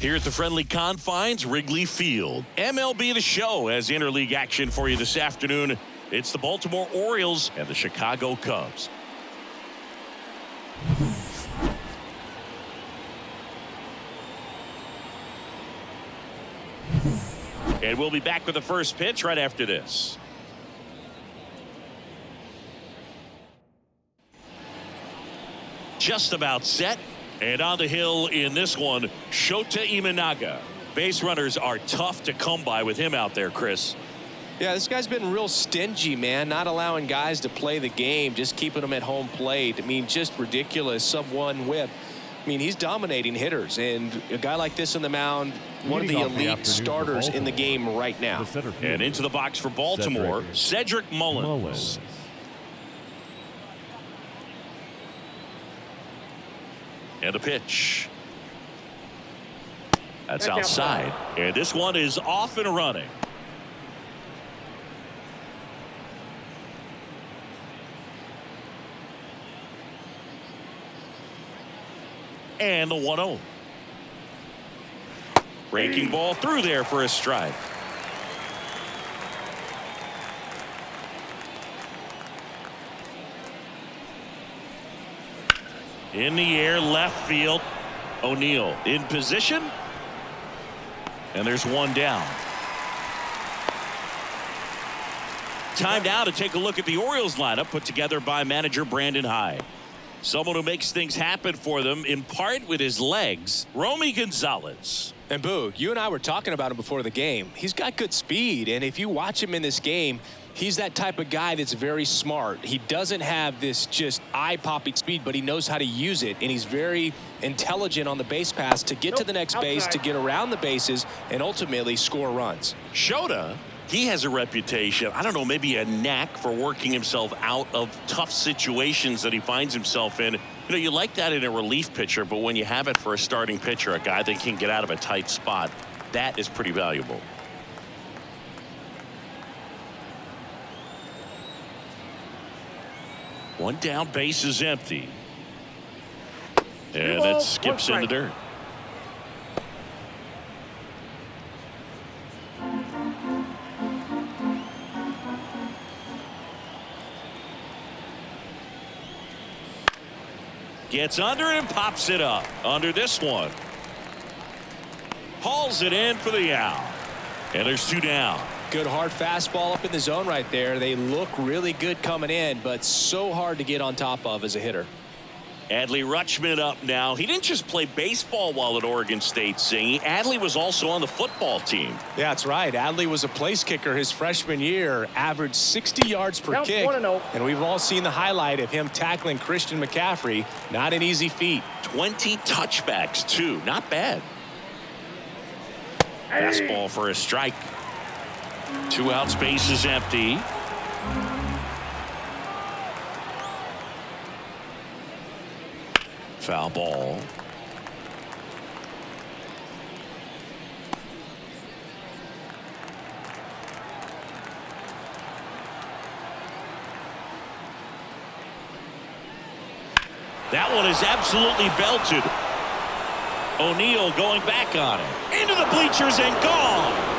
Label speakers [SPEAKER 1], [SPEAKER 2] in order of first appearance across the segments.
[SPEAKER 1] Here at the friendly confines, Wrigley Field. MLB The Show has interleague action for you this afternoon. It's the Baltimore Orioles and the Chicago Cubs. And we'll be back with the first pitch right after this. Just about set. And on the hill in this one, Shota Imanaga. Base runners are tough to come by with him out there, Chris.
[SPEAKER 2] Yeah, this guy's been real stingy, man, not allowing guys to play the game, just keeping them at home plate. I mean, just ridiculous, sub-1 whip. I mean, he's dominating hitters, and a guy like this on the mound, one of the elite starters in the game right now.
[SPEAKER 1] And into the box for Baltimore, Cedric Mullins. And a pitch. That's outside. And this one is off and running. And the 1-0. Breaking ball through there for a strike. In the air, left field. O'Neill in position. And there's one down. Time now to take a look at the Orioles lineup put together by manager Brandon Hyde. Someone who makes things happen for them in part with his legs, Romy Gonzalez.
[SPEAKER 2] And Boo, you and I were talking about him before the game. He's got good speed, and if you watch him in this game, he's that type of guy that's very smart. He doesn't have this just eye-popping speed, but he knows how to use it, and he's very intelligent on the base pass to get to the next base, to get around the bases, and ultimately score runs.
[SPEAKER 1] Shota, he has a reputation, I don't know, maybe a knack for working himself out of tough situations that he finds himself in. You know, you like that in a relief pitcher, but when you have it for a starting pitcher, a guy that can get out of a tight spot, that is pretty valuable. One down, base is empty. And that skips in the dirt. Gets under it and pops it up. Under this one. Hauls it in for the out. And there's two down.
[SPEAKER 2] Good hard fastball up in the zone right there. They look really good coming in, but so hard to get on top of as a hitter.
[SPEAKER 1] Adley Rutschman up now. He didn't just play baseball while at Oregon State, Singy. Adley was also on the football team.
[SPEAKER 2] Yeah, that's right. Adley was a place kicker his freshman year, averaged 60 yards per kick. And we've all seen the highlight of him tackling Christian McCaffrey. Not an easy feat.
[SPEAKER 1] 20 touchbacks, too. Not bad. Fastball for a strike. 2 outs, base is empty. Foul ball. That one is absolutely belted. O'Neill going back on it. Into the bleachers and gone.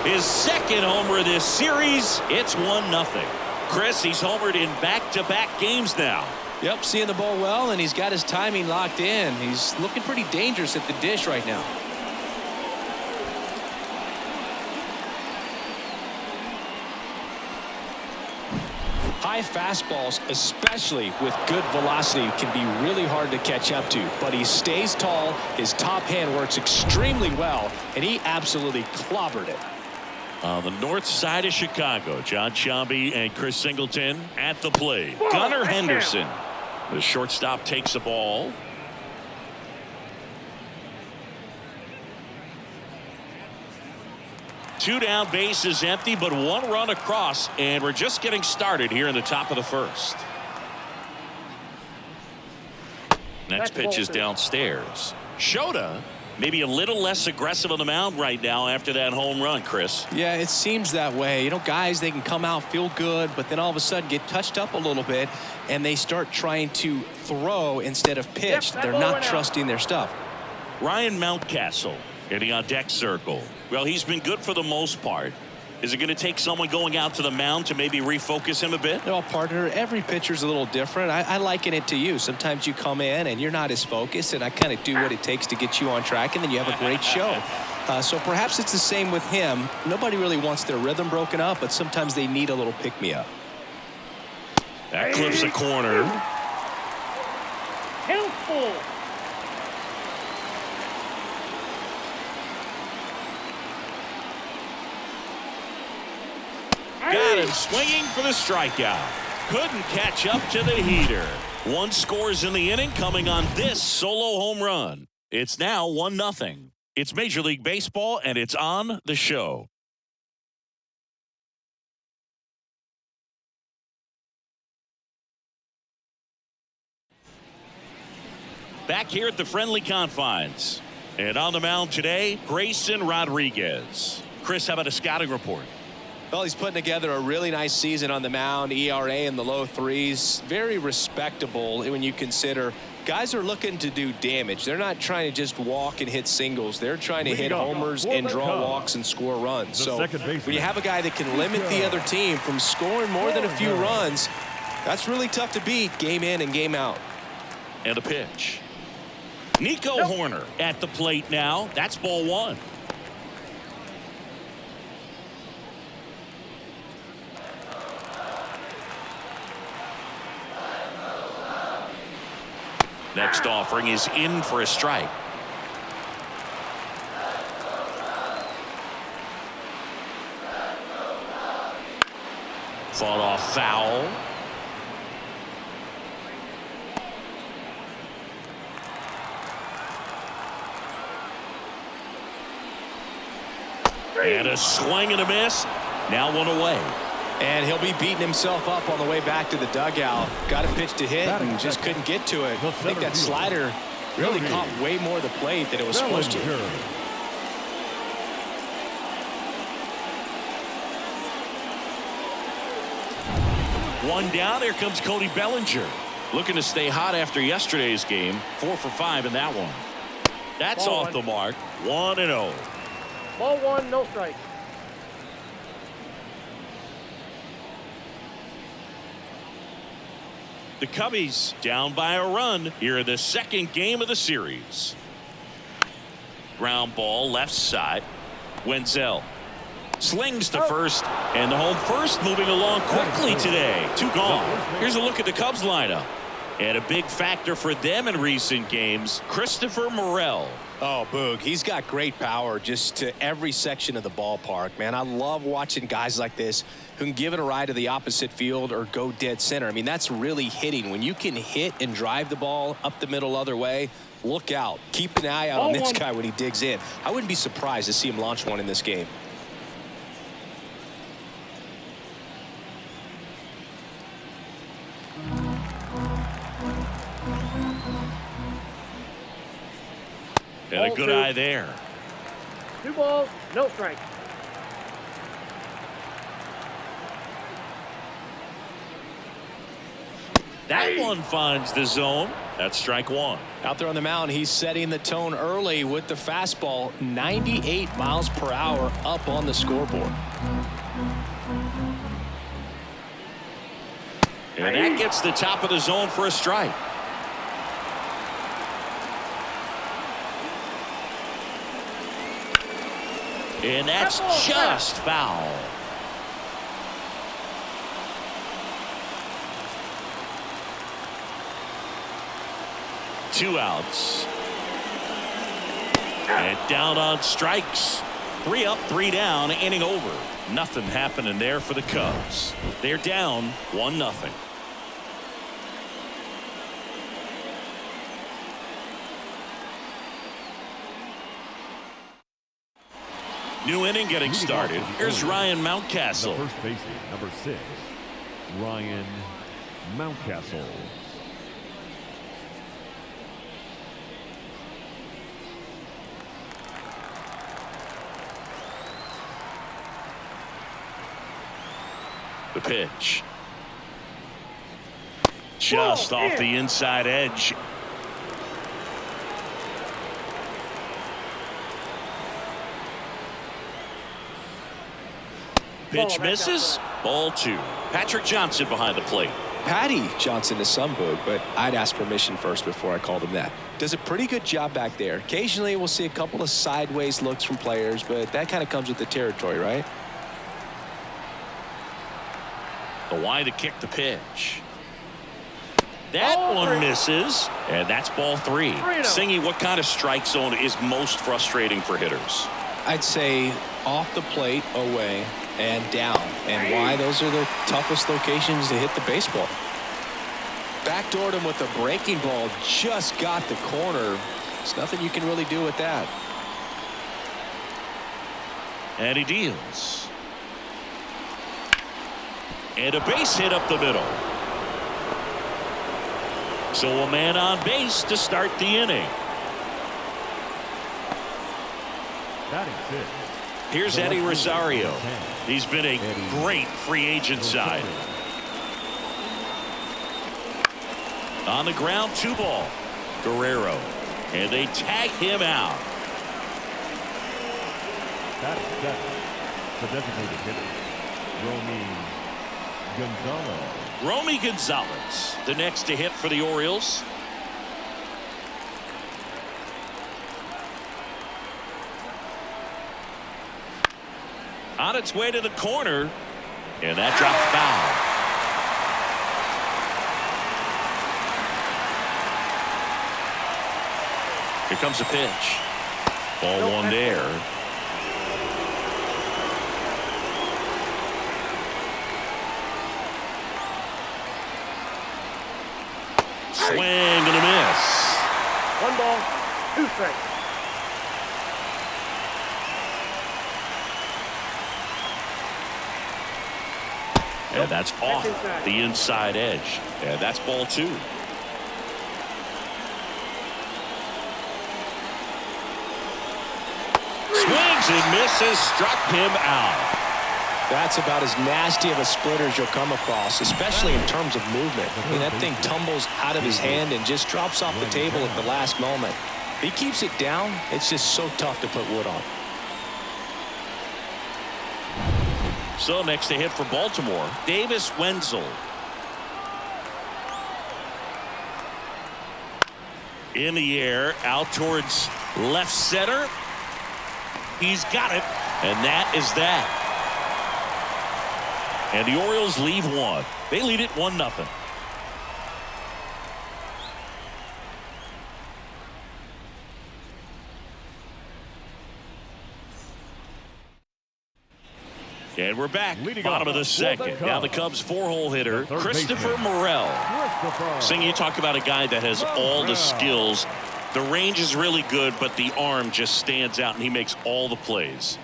[SPEAKER 1] His second homer this series. It's 1-0. Chris, he's homered in back-to-back games now.
[SPEAKER 2] Yep, seeing the ball well, and he's got his timing locked in. He's looking pretty dangerous at the dish right now. High fastballs, especially with good velocity, can be really hard to catch up to. But he stays tall, his top hand works extremely well, and he absolutely clobbered it.
[SPEAKER 1] On the north side of Chicago, John Sciambi and Chris Singleton at the plate. Gunnar Henderson. The shortstop takes the ball. Two down, base is empty, but one run across, and we're just getting started here in the top of the first. Next pitch is downstairs. Shota maybe a little less aggressive on the mound right now after that home run, Chris.
[SPEAKER 2] Yeah, it seems that way. You know, guys, they can come out, feel good, but then all of a sudden get touched up a little bit, and they start trying to throw instead of pitch. They're not trusting their stuff.
[SPEAKER 1] Ryan Mountcastle getting on deck circle. Well, he's been good for the most part. Is it going to take someone going out to the mound to maybe refocus him a bit?
[SPEAKER 2] Well, partner, every pitcher's a little different. I liken it to you. Sometimes you come in and you're not as focused, and I kind of do what it takes to get you on track, and then you have a great show. So perhaps it's the same with him. Nobody really wants their rhythm broken up, but sometimes they need a little pick-me-up.
[SPEAKER 1] That clips a corner.
[SPEAKER 3] Helpful.
[SPEAKER 1] Got him swinging for the strikeout. Couldn't catch up to the heater. One scores in the inning coming on this solo home run. It's now 1-0. It's Major League Baseball, and it's on the show. Back here at the friendly confines. And on the mound today, Grayson Rodriguez. Chris, how about a scouting report?
[SPEAKER 2] Well, he's putting together a really nice season on the mound. ERA in the low 3s. Very respectable when you consider guys are looking to do damage. They're not trying to just walk and hit singles. They're trying to hit homers and draw walks and score runs. So when you have a guy that can limit the other team from scoring more than a few runs, that's really tough to beat game in and game out.
[SPEAKER 1] And a pitch. Nico Horner at the plate now. That's ball 1. Next offering is in for a strike. Fought off foul. And a swing and a miss. Now one away.
[SPEAKER 2] And he'll be beating himself up on the way back to the dugout. Got a pitch to hit and just couldn't get to it. I think that slider really caught way more of the plate than it was supposed to.
[SPEAKER 1] One down. Here comes Cody Bellinger. Looking to stay hot after yesterday's game. 4 for 5 in that one. That's
[SPEAKER 3] Ball
[SPEAKER 1] off
[SPEAKER 3] one.
[SPEAKER 1] the mark. 1-0.
[SPEAKER 3] Ball 1, no strike.
[SPEAKER 1] The Cubbies down by a run here in the second game of the series. Ground ball left side. Wenzel slings to first, and the home first moving along quickly today. 2 gone. Here's a look at the Cubs lineup. And a big factor for them in recent games, Christopher Morel.
[SPEAKER 2] Oh, Boog, he's got great power just to every section of the ballpark, man. I love watching guys like this who can give it a ride to the opposite field or go dead center. I mean, that's really hitting. When you can hit and drive the ball up the middle other way, look out. Keep an eye out on this guy when he digs in. I wouldn't be surprised to see him launch one in this game.
[SPEAKER 1] And a good eye there.
[SPEAKER 3] 2 balls, no strike.
[SPEAKER 1] That one finds the zone. That's strike 1.
[SPEAKER 2] Out there on the mound, he's setting the tone early with the fastball. 98 miles per hour up on the scoreboard.
[SPEAKER 1] And that gets the top of the zone for a strike. And that's just foul. Two outs. And down on strikes. 3 up, 3 down, inning over. Nothing happening there for the Cubs. They're down 1-0. New inning getting started. Here's Ryan Mountcastle.
[SPEAKER 4] The first baseman, number 6, Ryan Mountcastle.
[SPEAKER 1] The pitch. Just off the inside edge. Pitch misses. Ball 2. Patrick Johnson behind the plate.
[SPEAKER 2] Patty Johnson to some book, but I'd ask permission first before I called him that. Does a pretty good job back there. Occasionally we'll see a couple of sideways looks from players, but that kind of comes with the territory, right?
[SPEAKER 1] The wide to kick the pitch. That one misses, and that's ball 3. Singy, what kind of strike zone is most frustrating for hitters?
[SPEAKER 2] I'd say off the plate, away, and down. And why? Those are the toughest locations to hit the baseball. Backdoored him with a breaking ball, just got the corner. There's nothing you can really do with that.
[SPEAKER 1] And he deals. And a base hit up the middle. So a man on base to start the inning.
[SPEAKER 4] Batting 6.
[SPEAKER 1] Here's Eddie Rosario. He's been a great free agent side. On the ground, 2 ball. Guerrero. And they tag him out.
[SPEAKER 4] Batting 7. The designated hitter, Romy Gonzalez.
[SPEAKER 1] Romy Gonzalez, the next to hit for the Orioles. On its way to the corner, and that drops foul. Here comes a pitch. Ball 1 there. Swing and a miss.
[SPEAKER 3] 1 ball, 2 strikes.
[SPEAKER 1] And that's off the inside edge. And that's ball 2. Swings and misses, struck him out.
[SPEAKER 2] That's about as nasty of a splitter as you'll come across, especially in terms of movement. I mean, that thing tumbles out of his hand and just drops off the table at the last moment. If he keeps it down, it's just so tough to put wood on.
[SPEAKER 1] So next to hit for Baltimore, Davis Wenzel. In the air, out towards left center. He's got it, and that is that. And the Orioles leave 1. They lead it 1-0. And we're back. Bottom of the second. Now the Cubs 4-hole hitter, Christopher Morel. Sing, you talk about a guy that has all the skills. The range is really good, but the arm just stands out, and he makes all the plays.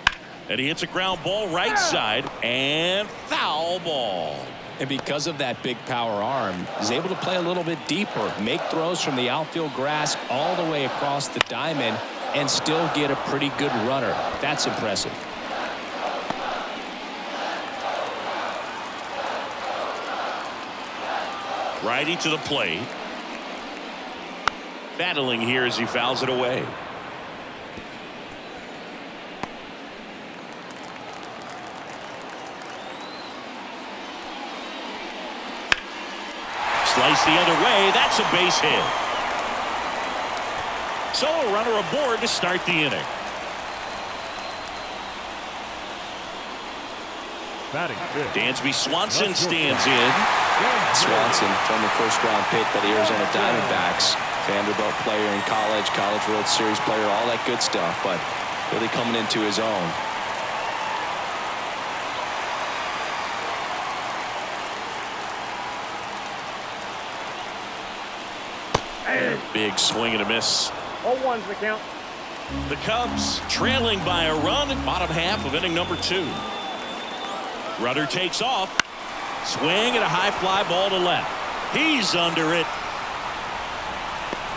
[SPEAKER 1] And he hits a ground ball right side, and foul ball.
[SPEAKER 2] And because of that big power arm, he's able to play a little bit deeper, make throws from the outfield grass all the way across the diamond, and still get a pretty good runner. That's impressive.
[SPEAKER 1] Righty to the plate. Battling here as he fouls it away. Slice the other way. That's a base hit. So a runner aboard to start the inning. Dansby Swanson stands in.
[SPEAKER 2] Swanson, former first-round pick by the Arizona Diamondbacks. Vanderbilt player in college, College World Series player, all that good stuff, but really coming into his own.
[SPEAKER 1] Big swing and a miss.
[SPEAKER 3] 0-1's the count.
[SPEAKER 1] The Cubs trailing by a run in bottom half of inning number 2. Rudder takes off. Swing and a high fly ball to left. He's under it.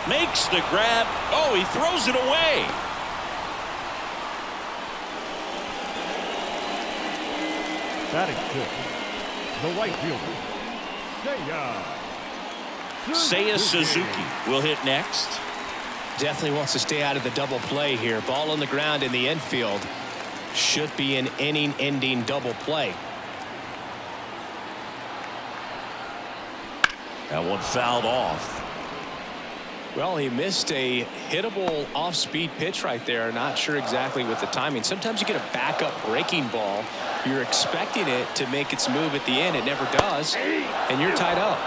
[SPEAKER 1] Makes the grab. Oh, he throws it away.
[SPEAKER 4] Batting 6. The right fielder,
[SPEAKER 1] Seiya Suzuki will hit next.
[SPEAKER 2] Definitely wants to stay out of the double play here. Ball on the ground in the infield. Should be an inning-ending double play.
[SPEAKER 1] That one fouled off.
[SPEAKER 2] Well, he missed a hittable off-speed pitch right there. Not sure exactly with the timing. Sometimes you get a backup breaking ball. You're expecting it to make its move at the end. It never does, and you're tied up.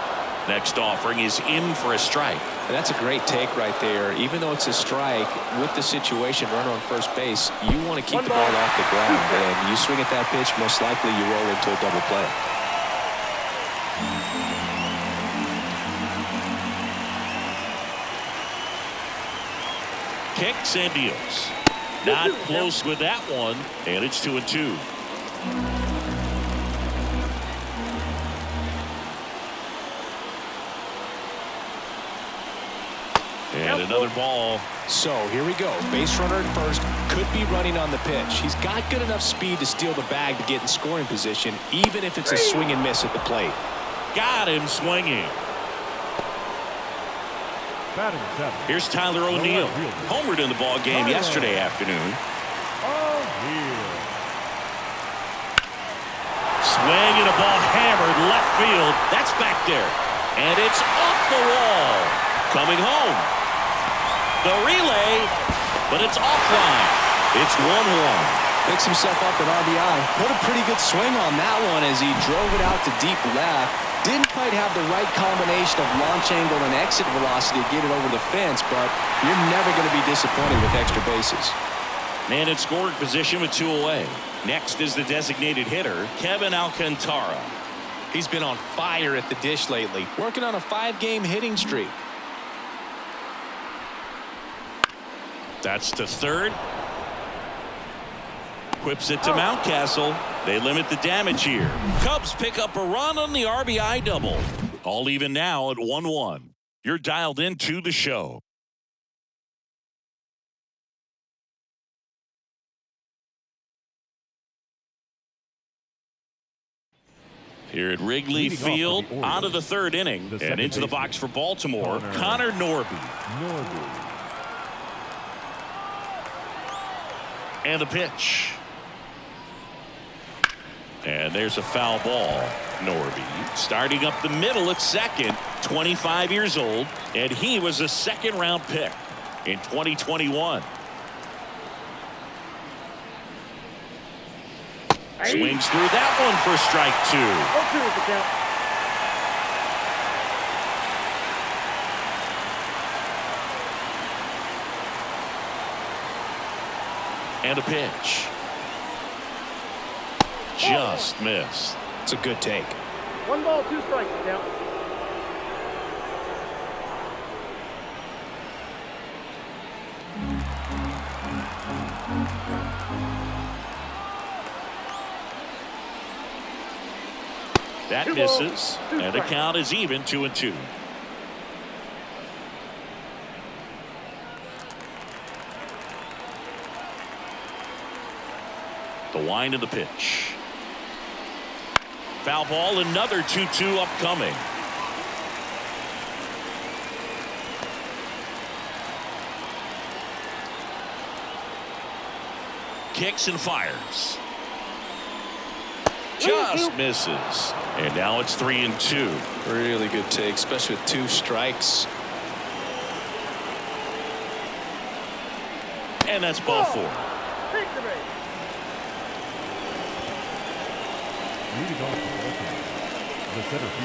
[SPEAKER 1] Next offering is in for a strike.
[SPEAKER 2] And that's a great take right there. Even though it's a strike, with the situation, runner on first base, you want to keep the ball off the ground. And you swing at that pitch, most likely you roll into a double play.
[SPEAKER 1] Kicks and deals. Not close with that one, and it's 2-2. And another ball.
[SPEAKER 2] So here we go. Base runner at first, could be running on the pitch. He's got good enough speed to steal the bag to get in scoring position, even if it's a swing and miss at the plate.
[SPEAKER 1] Got him swinging.
[SPEAKER 4] Batting seventh.
[SPEAKER 1] Here's Tyler O'Neill. Homered in the ball game yesterday afternoon. Swing and a ball hammered left field. That's back there. And it's off the wall. Coming home. The relay, but it's offline. It's 1-1.
[SPEAKER 2] Picks himself up at RBI. Put a pretty good swing on that one as he drove it out to deep left. Didn't quite have the right combination of launch angle and exit velocity to get it over the fence, but you're never going to be disappointed with extra bases.
[SPEAKER 1] Man in scoring position with 2 away. Next is the designated hitter, Kevin Alcantara.
[SPEAKER 2] He's been on fire at the dish lately, working on a 5-game hitting streak.
[SPEAKER 1] That's to third. Whips it to Mountcastle. They limit the damage here. Cubs pick up a run on the RBI double. All even now at 1-1. You're dialed into the show. Here at Wrigley Field, out of the third inning, and into the box for Baltimore, Connor Norby. And the pitch. And there's a foul ball. Norby starting up the middle at second, 25 years old, and he was a second-round pick in 2021. Swings through that one for strike 2.
[SPEAKER 3] 0-2 is the count.
[SPEAKER 1] And a pitch. Just missed.
[SPEAKER 2] It's a good take.
[SPEAKER 3] 1 ball, 2 strikes the count.
[SPEAKER 1] That misses, and the count is even 2-2. The wind of the pitch. Foul ball, another 2-2 upcoming. Kicks and fires. Just misses. And now it's 3-2.
[SPEAKER 2] Really good take, especially with 2 strikes.
[SPEAKER 1] And that's ball 4.
[SPEAKER 3] Take the base.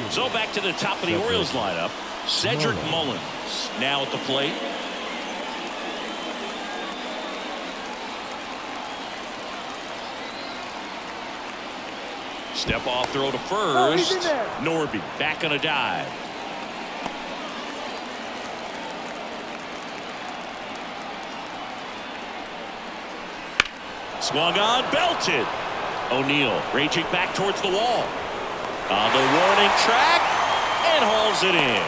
[SPEAKER 1] So back to the top of the Orioles lineup. Cedric Mullins now at the plate. Step off throw to first. Norby back on a dive. Swung on, belted. O'Neill raging back towards the wall. On the warning track and hauls it in.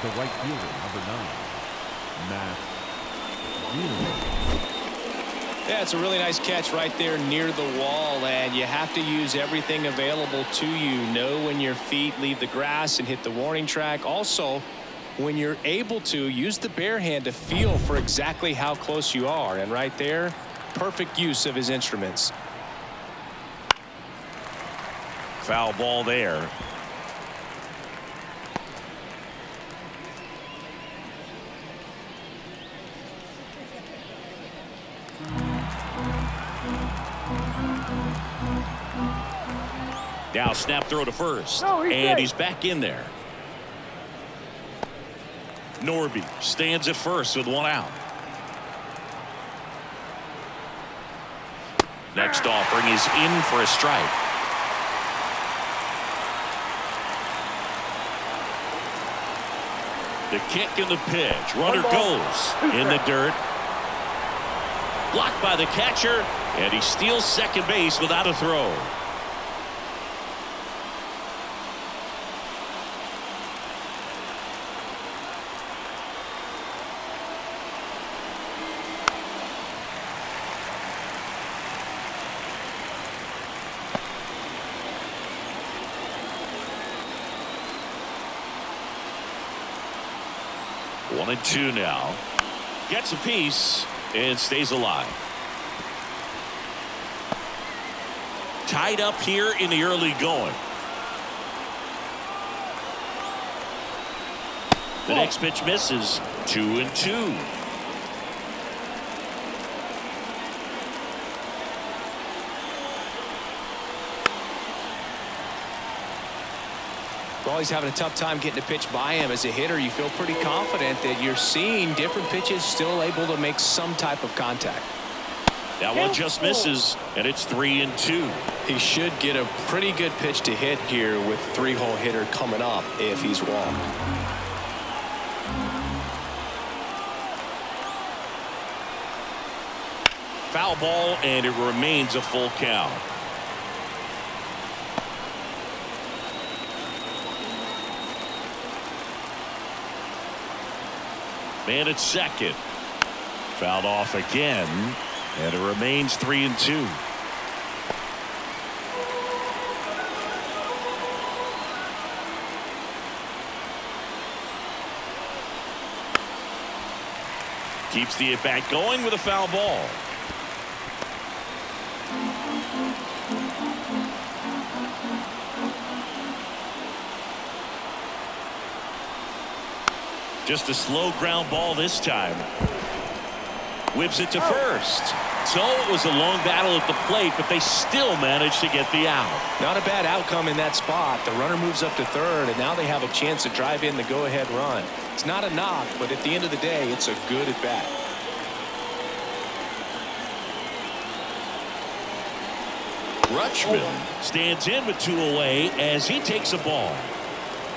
[SPEAKER 4] The right fielder, number 9, Matt.
[SPEAKER 2] Yeah, it's a really nice catch right there near the wall, and you have to use everything available to you. Know when your feet leave the grass and hit the warning track. Also, when you're able to use the bare hand to feel for exactly how close you are. And right there, perfect use of his instruments.
[SPEAKER 1] Foul ball there. Now snap throw to first. And he's back in there. Norby stands at first with one out. Next offering is in for a strike. The kick and the pitch. Runner goes in the dirt. Blocked by the catcher, and he steals second base without a throw. One and two now. Gets a piece and stays alive. Tied up here in the early going. The next pitch misses. 2-2.
[SPEAKER 2] Well, he's having a tough time getting a pitch by him. As a hitter, you feel pretty confident that you're seeing different pitches still able to make some type of contact.
[SPEAKER 1] That one just misses, and it's 3-2.
[SPEAKER 2] He should get a pretty good pitch to hit here with three-hole hitter coming up if he's walked.
[SPEAKER 1] Foul ball, and it remains a full count. Man at second. Fouled off again, and it remains 3-2. Keeps the at-bat going with a foul ball. Just a slow ground ball this time. Whips it to first. So it was a long battle at the plate, but they still managed to get the out.
[SPEAKER 2] Not a bad outcome in that spot. The runner moves up to third, and now they have a chance to drive in the go-ahead run. It's not a knock, but at the end of the day, it's a good at-bat.
[SPEAKER 1] Rutschman stands in with two away as he takes a ball.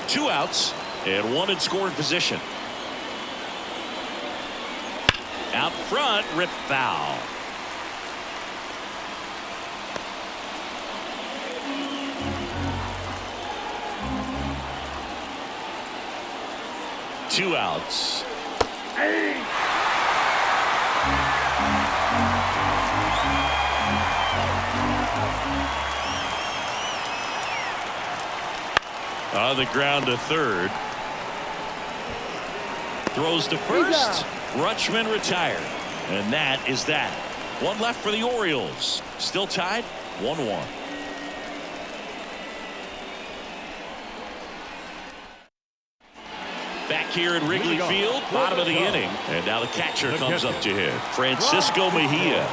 [SPEAKER 1] Two outs and one in scoring position. Out front, rip foul. Two outs. On the ground to third. Throws to first. Rutschman retired. And that is that. One left for the Orioles. Still tied 1-1. Back here at Wrigley Field, bottom of the inning. And now the catcher comes up to hit. Francisco Mejia.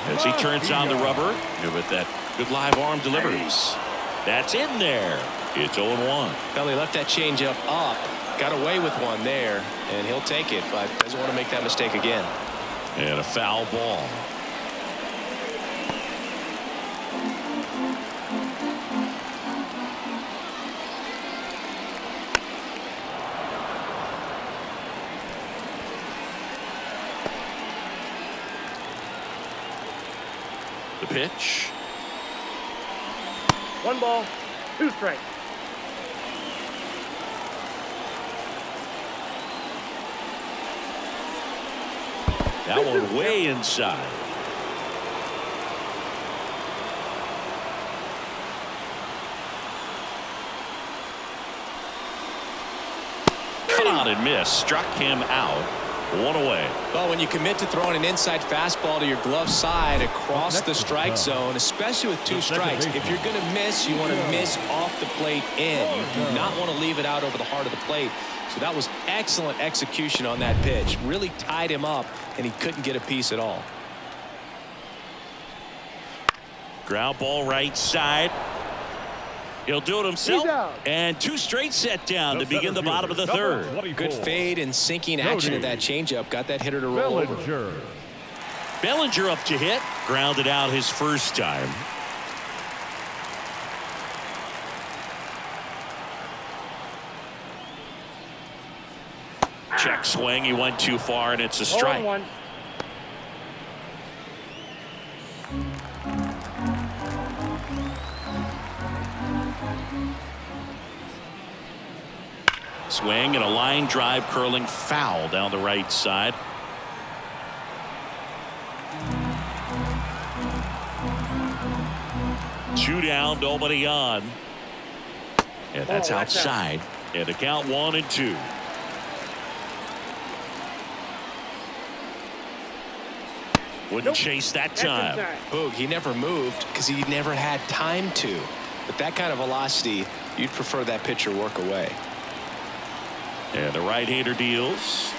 [SPEAKER 1] As he turns on the rubber with that good live arm delivers. That's in there. It's 0-1.
[SPEAKER 2] Well, he left that changeup up. Got away with one there, and he'll take it, but doesn't want to make that mistake again.
[SPEAKER 1] And a foul ball. The pitch.
[SPEAKER 3] 1 ball, 2 strikes.
[SPEAKER 1] That one way inside. swung on and missed, struck him out. One away.
[SPEAKER 2] Well, when you commit to throwing an inside fastball to your glove side across the strike zone, especially with 2 strikes, if you're going to miss, you want to miss off the plate in. You do not want to leave it out over the heart of the plate. So that was excellent execution on that pitch. Really tied him up, and he couldn't get a piece at all.
[SPEAKER 1] Ground ball right side. He'll do it himself. And 2 straight set down to begin the bottom of the 3rd.
[SPEAKER 2] Good fade and sinking action of that changeup. Got that hitter to roll over.
[SPEAKER 1] Bellinger up to hit. Grounded out his first time. Check swing. He went too far, and it's a strike.
[SPEAKER 3] 0-1.
[SPEAKER 1] Swing and a line drive curling foul down the right side. Two down, nobody on. And that's outside. And the count 1-2. Wouldn't chase that time.
[SPEAKER 2] Boog, he never moved because he never had time to. But that kind of velocity, you'd prefer that pitcher work away.
[SPEAKER 1] And the right-hander deals.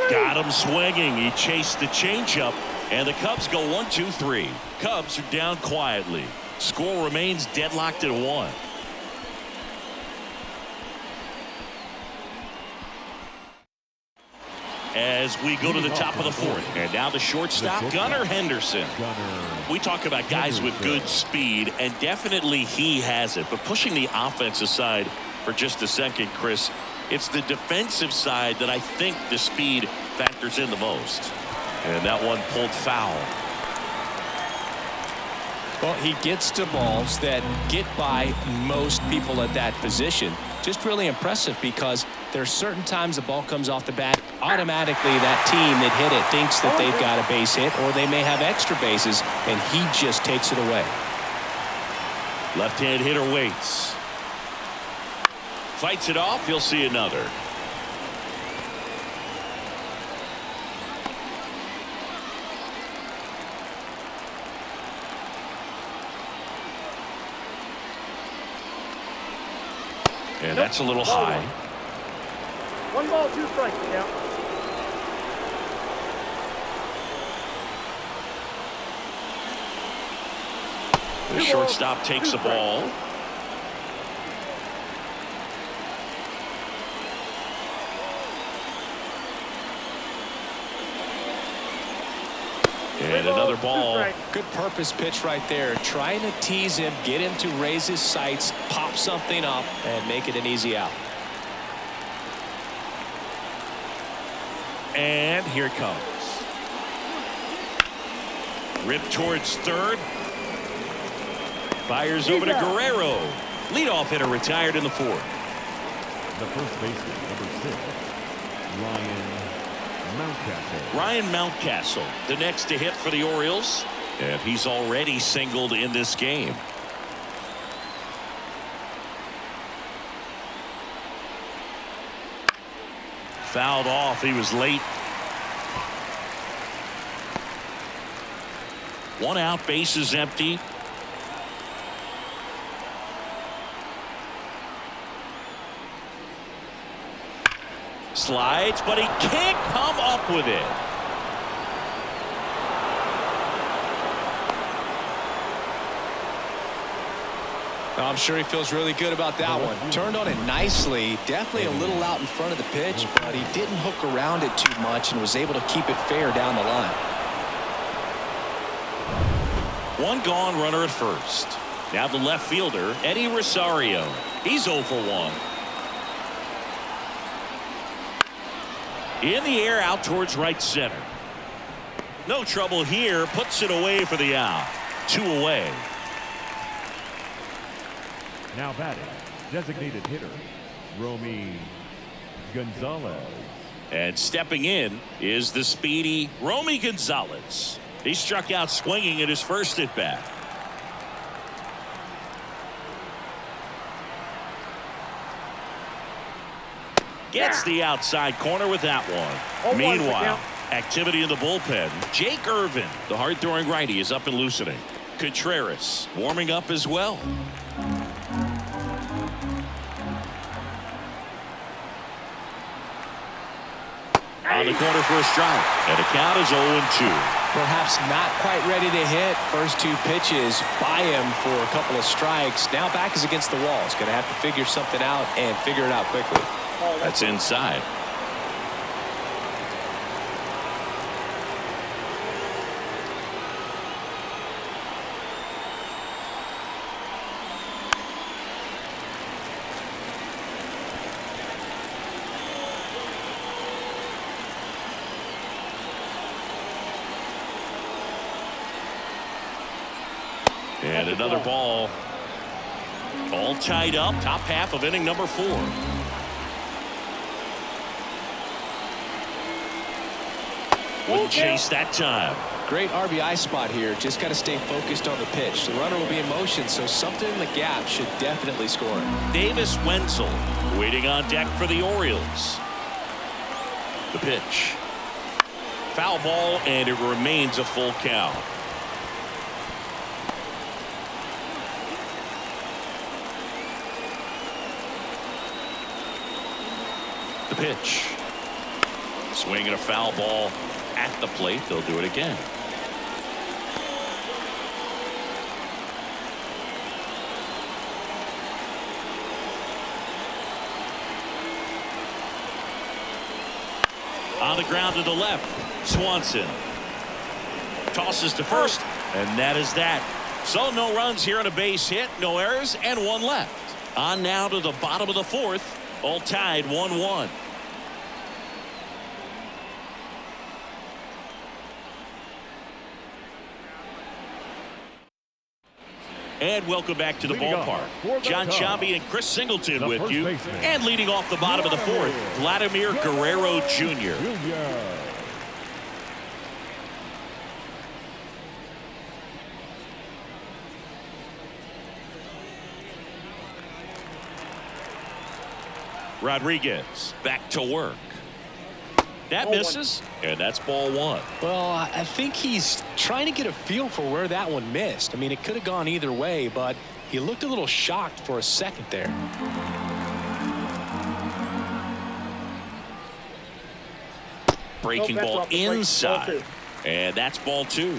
[SPEAKER 1] Got him swinging. He chased the changeup, and the Cubs go 1-2-3. Cubs are down quietly. Score remains deadlocked at 1. As we go to the top of the 4th, and now the shortstop, Gunnar Henderson. We talk about guys with good speed, and definitely he has it. But pushing the offense aside for just a second, Chris, it's the defensive side that I think the speed factors in the most. And that one pulled foul.
[SPEAKER 2] Well, he gets to balls that get by most people at that position. Just really impressive because there's certain times the ball comes off the bat, automatically that team that hit it thinks that they've got a base hit, or they may have extra bases, and he just takes it away.
[SPEAKER 1] Left-hand hitter waits. Fights it off. He'll see another. And that's a little high.
[SPEAKER 3] 1 ball, 2 strikes. Yeah.
[SPEAKER 1] The shortstop takes the ball. And another ball.
[SPEAKER 2] Good purpose pitch right there. Trying to tease him, get him to raise his sights, pop something up, and make it an easy out.
[SPEAKER 1] And here it comes. Ripped towards 3rd. Fires over to Guerrero. Leadoff hitter retired in the 4th.
[SPEAKER 4] The first baseman, number 6,
[SPEAKER 1] Ryan Mountcastle, the next to hit for the Orioles, and he's already singled in this game. Fouled off. He was late. 1 out, bases empty. Slides, but he can't come up with it.
[SPEAKER 2] I'm sure he feels really good about that one. Turned on it nicely. Definitely a little out in front of the pitch, but he didn't hook around it too much and was able to keep it fair down the line.
[SPEAKER 1] 1 gone, runner at first. Now the left fielder, Eddie Rosario. He's 0 for 1. In the air, out towards right center. No trouble here. Puts it away for the out. 2 away.
[SPEAKER 4] Now batting, designated hitter, Romy Gonzalez.
[SPEAKER 1] And stepping in is the speedy Romy Gonzalez. He struck out swinging at his first at bat. Gets the outside corner with that one. Meanwhile, activity in the bullpen. Jake Irvin, the hard-throwing righty, is up and loosening. Contreras warming up as well. On the corner for a strike. And the count is 0-2.
[SPEAKER 2] Perhaps not quite ready to hit. First two pitches by him for a couple of strikes. Now back is against the wall. He's going to have to figure something out and figure it out quickly.
[SPEAKER 1] That's inside. And another ball. All tied up. Top half of inning number 4. Wouldn't chase that time.
[SPEAKER 2] Great RBI spot here. Just got to stay focused on the pitch. The runner will be in motion, so something in the gap should definitely score.
[SPEAKER 1] Davis Wenzel waiting on deck for the Orioles. The pitch. Foul ball, and it remains a full count. The pitch. Swinging a foul ball at the plate. They'll do it again. On the ground to the left. Swanson tosses to first, and that is that. So no runs here on a base hit, no errors, and one left. On now to the bottom of the 4th. All tied 1-1. And welcome back to the ballpark. John Sciambi and Chris Singleton with you. And leading off the bottom of the 4th, Vladimir Guerrero Jr. Rodriguez back to work. That misses, and that's ball 1.
[SPEAKER 2] Well, I think he's trying to get a feel for where that one missed. I mean, it could have gone either way, but he looked a little shocked for a second there.
[SPEAKER 1] Breaking ball inside, and that's ball 2.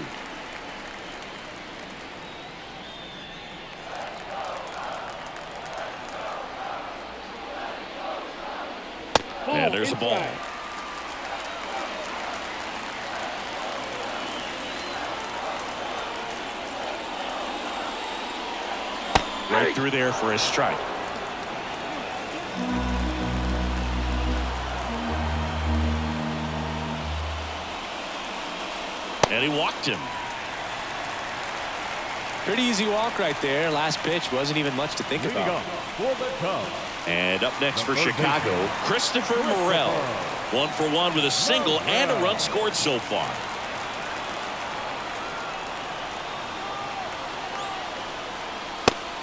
[SPEAKER 1] And there's a ball. Right through there for a strike. And he walked him.
[SPEAKER 2] Pretty easy walk right there. Last pitch wasn't even much to think about.
[SPEAKER 1] And up next for Chicago, Christopher Morel. 1 for 1 with a single and a run scored so far.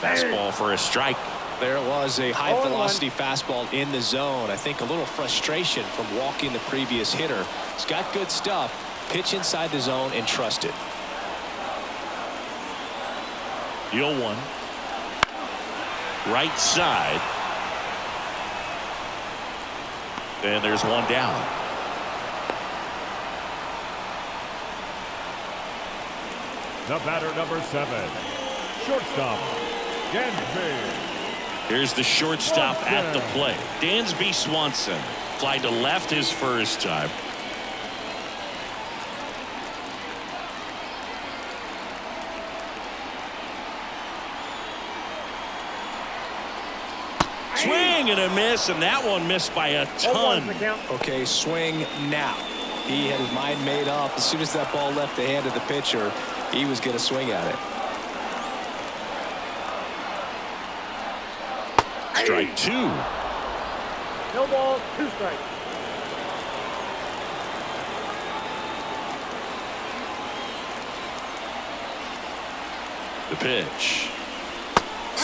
[SPEAKER 1] Fastball for a strike.
[SPEAKER 2] There it was, a high velocity fastball in the zone. I think a little frustration from walking the previous hitter. He's got good stuff. Pitch inside the zone and trust it.
[SPEAKER 1] The 0-1. Right side. And there's one down.
[SPEAKER 4] The batter, number 7, shortstop, Dansby.
[SPEAKER 1] Here's the shortstop at the plate. Dansby Swanson. Fly to left his first time. Swing and a miss, and that one missed by a ton.
[SPEAKER 2] Okay, swing now. He had his mind made up. As soon as that ball left the hand of the pitcher, he was going to swing at it.
[SPEAKER 1] Strike 2.
[SPEAKER 3] No balls, 2 strikes.
[SPEAKER 1] The pitch.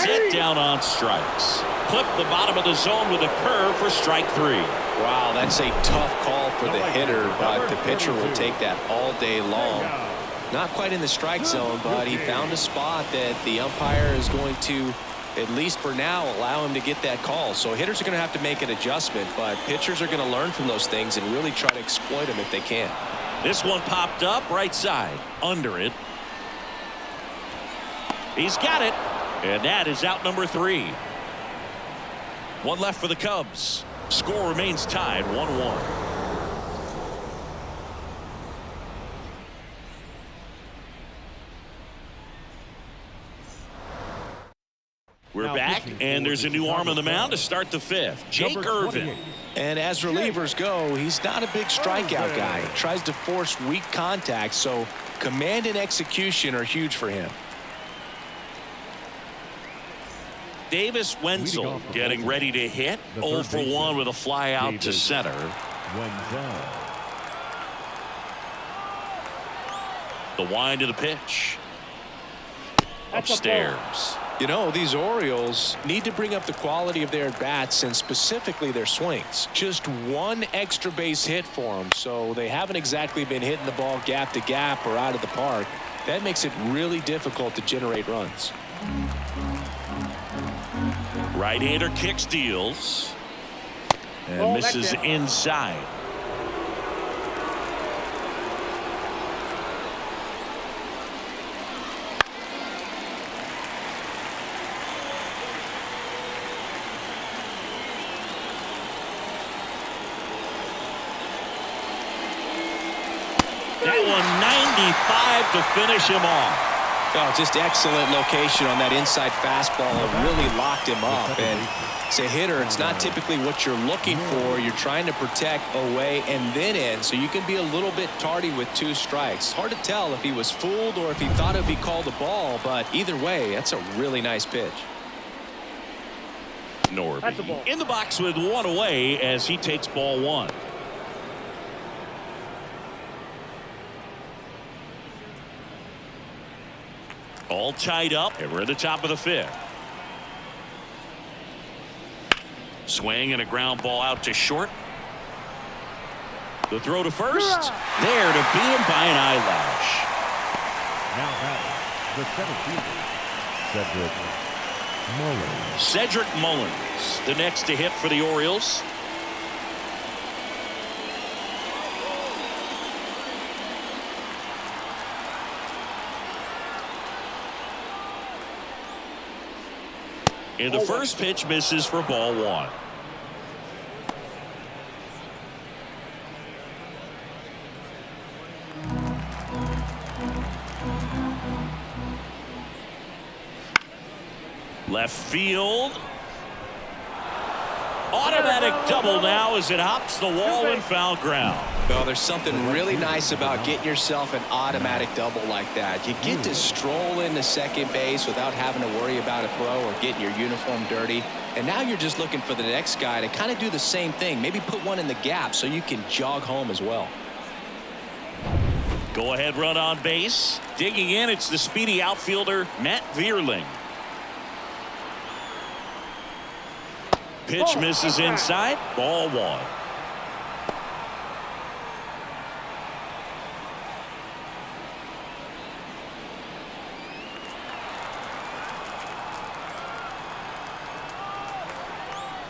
[SPEAKER 1] Set down on strikes. Clip the bottom of the zone with a curve for strike 3.
[SPEAKER 2] Wow, that's a tough call for the hitter, but the pitcher will take that all day long. Not quite in the strike zone, but he found a spot that the umpire is going to, at least for now, allow him to get that call. So hitters are going to have to make an adjustment, but pitchers are going to learn from those things and really try to exploit them if they can.
[SPEAKER 1] This one popped up right side. Under it. He's got it. And that is out number 3. One left for the Cubs. Score remains tied 1-1. We're back, and there's a new arm on the mound to start the 5th. Jake Irvin.
[SPEAKER 2] And as relievers go, he's not a big strikeout guy. He tries to force weak contact, so command and execution are huge for him.
[SPEAKER 1] Davis Wenzel getting ready to hit. 0 for 1 with a fly out to center. The wind of the pitch. Upstairs.
[SPEAKER 2] You know, these Orioles need to bring up the quality of their at-bats and specifically their swings. Just one extra base hit for them, so they haven't exactly been hitting the ball gap to gap or out of the park. That makes it really difficult to generate runs.
[SPEAKER 1] Right-hander kick steals and misses inside. That one 95 to finish him off.
[SPEAKER 2] Oh, just excellent location on that inside fastball. It really locked him up. And as a hitter, it's not typically what you're looking for. You're trying to protect away and then in, so you can be a little bit tardy with 2 strikes. Hard to tell if he was fooled or if he thought it would be called a ball, but either way, that's a really nice pitch.
[SPEAKER 1] Norby in the box with 1 away as he takes ball 1. All tied up, and we're at the top of the 5th. Swing and a ground ball out to short. The throw to first. There to beat him by an eyelash.
[SPEAKER 4] Now batting, the center fielder,
[SPEAKER 1] Cedric Mullins, the next to hit for the Orioles. And the first pitch misses for ball 1. Left field. Automatic double now as it hops the wall and foul ground.
[SPEAKER 2] Well, there's something really nice about getting yourself an automatic double like that. You get to stroll into second base without having to worry about a throw or getting your uniform dirty. And now you're just looking for the next guy to kind of do the same thing. Maybe put one in the gap so you can jog home as well.
[SPEAKER 1] Go ahead run on base. Digging in, it's the speedy outfielder Matt Vierling. Pitch misses inside. Ball 1.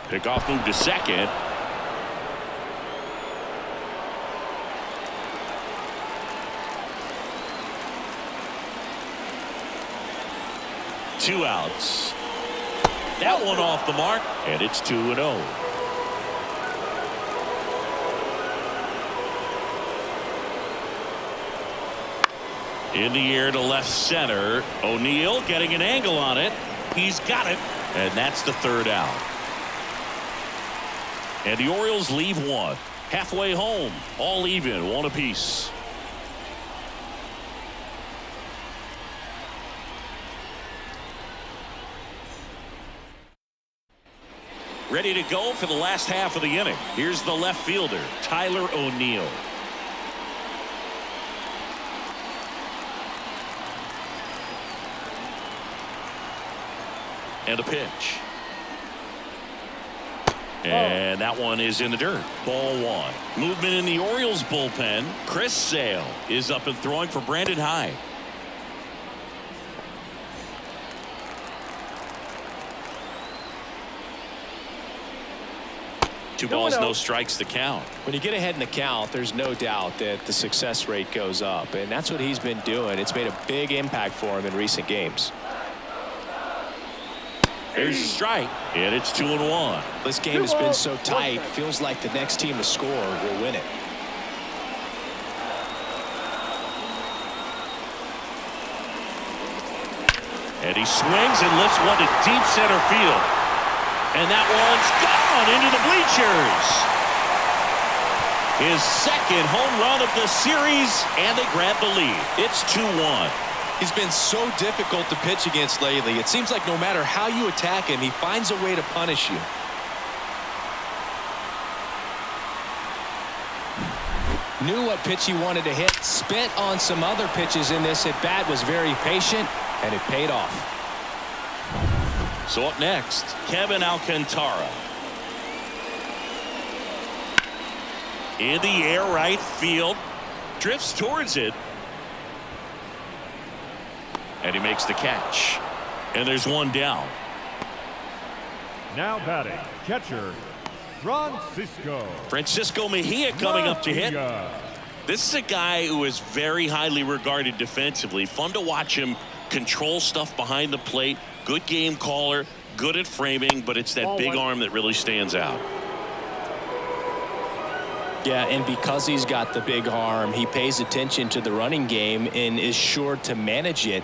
[SPEAKER 1] Pickoff move to second. Two outs. That one off the mark, and it's 2-0. In the air to left center. O'Neill getting an angle on it. He's got it, and that's the 3rd out. And the Orioles leave 1. Halfway home, all even, 1 apiece. Ready to go for the last half of the inning. Here's the left fielder, Tyler O'Neill. And a pitch. And that one is in the dirt. Ball 1. Movement in the Orioles bullpen. Chris Sale is up and throwing for Brandon Hyde. Two balls, no strikes, the count.
[SPEAKER 2] When you get ahead in the count, there's no doubt that the success rate goes up, and that's what he's been doing. It's made a big impact for him in recent games.
[SPEAKER 1] There's a strike, and it's 2-1.
[SPEAKER 2] This game has been so tight, feels like the next team to score will win it.
[SPEAKER 1] And he swings and lifts one to deep center field. And that one's gone into the bleachers. His second home run of the series, and they grab the lead. It's 2-1.
[SPEAKER 2] He's been so difficult to pitch against lately. It seems like no matter how you attack him, he finds a way to punish you. Knew what pitch he wanted to hit. Spent on some other pitches in this at bat. Was very patient, and it paid off.
[SPEAKER 1] So up next, Kevin Alcantara. In the air, right field. Drifts towards it. And he makes the catch. And there's one down.
[SPEAKER 4] Now batting, catcher,
[SPEAKER 1] Francisco Mejia coming up to hit. This is a guy who is very highly regarded defensively. Fun to watch him control stuff behind the plate. Good game caller, good at framing, but it's that big arm that really stands out.
[SPEAKER 2] Yeah, and because he's got the big arm, he pays attention to the running game and is sure to manage it.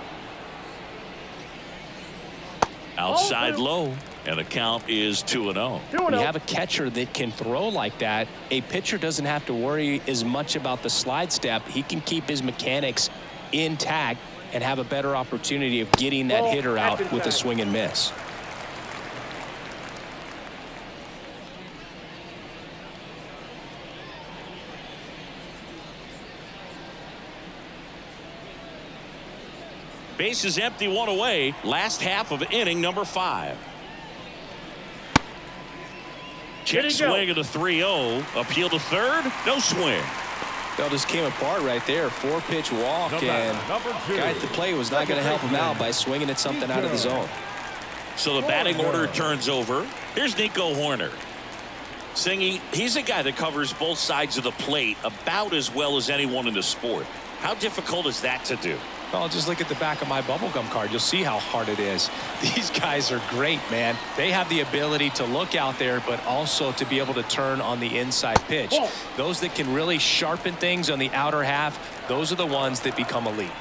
[SPEAKER 1] Outside low, and the count is 2-0.
[SPEAKER 2] When you have a catcher that can throw like that, a pitcher doesn't have to worry as much about the slide step. He can keep his mechanics intact and have a better opportunity of getting that hitter out with a swing and miss.
[SPEAKER 1] Base is empty, one away. Last half of inning number 5. Check swing at a 3-0. Appeal to third. No swing.
[SPEAKER 2] That just came apart right there. 4-pitch walk, and the guy at the plate was not going to help him out by swinging at something out of the zone.
[SPEAKER 1] So the batting order turns over. Here's Nico Horner. Singing, he's a guy that covers both sides of the plate about as well as anyone in the sport. How difficult is that to do?
[SPEAKER 2] Well, just look at the back of my bubblegum card. You'll see how hard it is. These guys are great, man. They have the ability to look out there, but also to be able to turn on the inside pitch. Those that can really sharpen things on the outer half, those are the ones that become elite.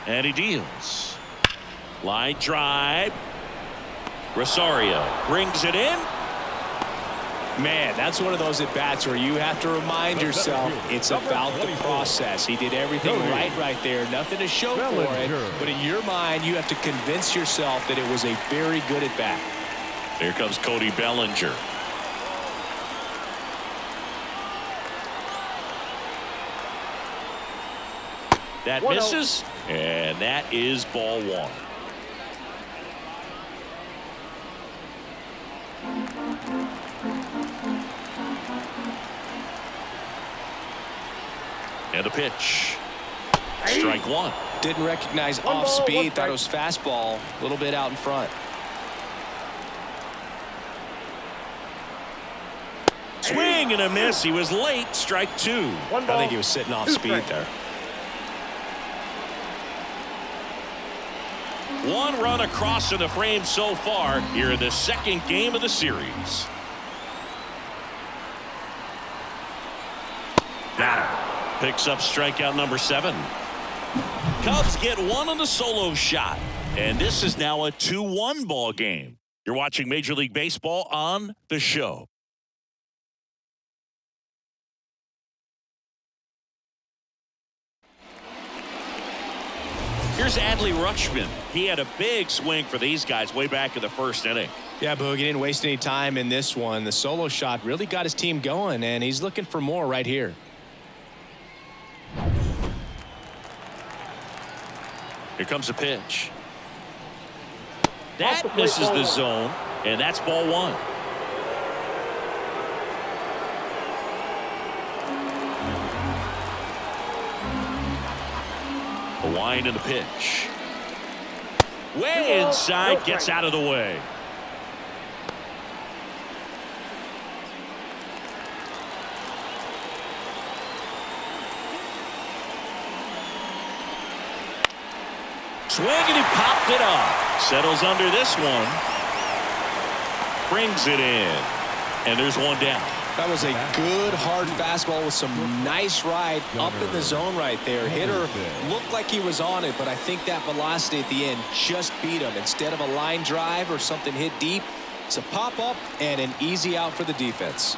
[SPEAKER 1] And he deals. Line drive. Rosario brings it in.
[SPEAKER 2] Man, that's one of those at-bats where you have to remind yourself it's about the process. He did everything right there. Nothing to show for it. But in your mind, you have to convince yourself that it was a very good at-bat.
[SPEAKER 1] Here comes Cody Bellinger. That misses, and that is ball 1. And a pitch. Strike 1.
[SPEAKER 2] Didn't recognize off speed. Thought it was fastball. A little bit out in front.
[SPEAKER 1] Swing and a miss. He was late. Strike 2.
[SPEAKER 2] I think he was sitting off speed there.
[SPEAKER 1] 1 run across in the frame so far here in the second game of the series. Batter picks up strikeout number 7. Cubs get 1 on the solo shot, and this is now a 2-1 ball game. You're watching Major League Baseball on The Show. Here's Adley Rutschman. He had a big swing for these guys way back in the first inning.
[SPEAKER 2] Yeah, Boog, he didn't waste any time in this one. The solo shot really got his team going, and he's looking for more right here.
[SPEAKER 1] Here comes a pitch. That misses the zone, and that's ball one. The wind and the pitch. Way inside, gets out of the way. Swing, and he popped it up. Settles under this one. Brings it in. And there's one down.
[SPEAKER 2] That was a good hard fastball with some nice ride up in the zone right there. Hitter looked like he was on it, but I think that velocity at the end just beat him. Instead of a line drive or something hit deep, it's a pop up and an easy out for the defense.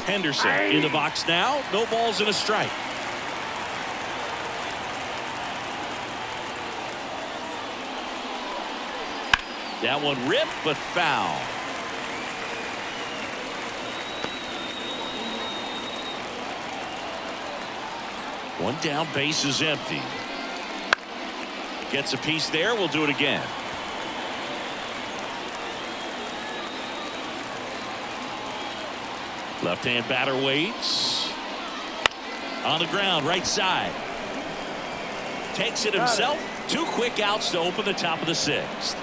[SPEAKER 1] Henderson in the box now. No balls and a strike. That one ripped but foul. One down, base is empty. Gets a piece there. We'll do it again. Left-hand batter waits. On the ground, right side. Takes it himself. 2 quick outs to open the top of the 6th.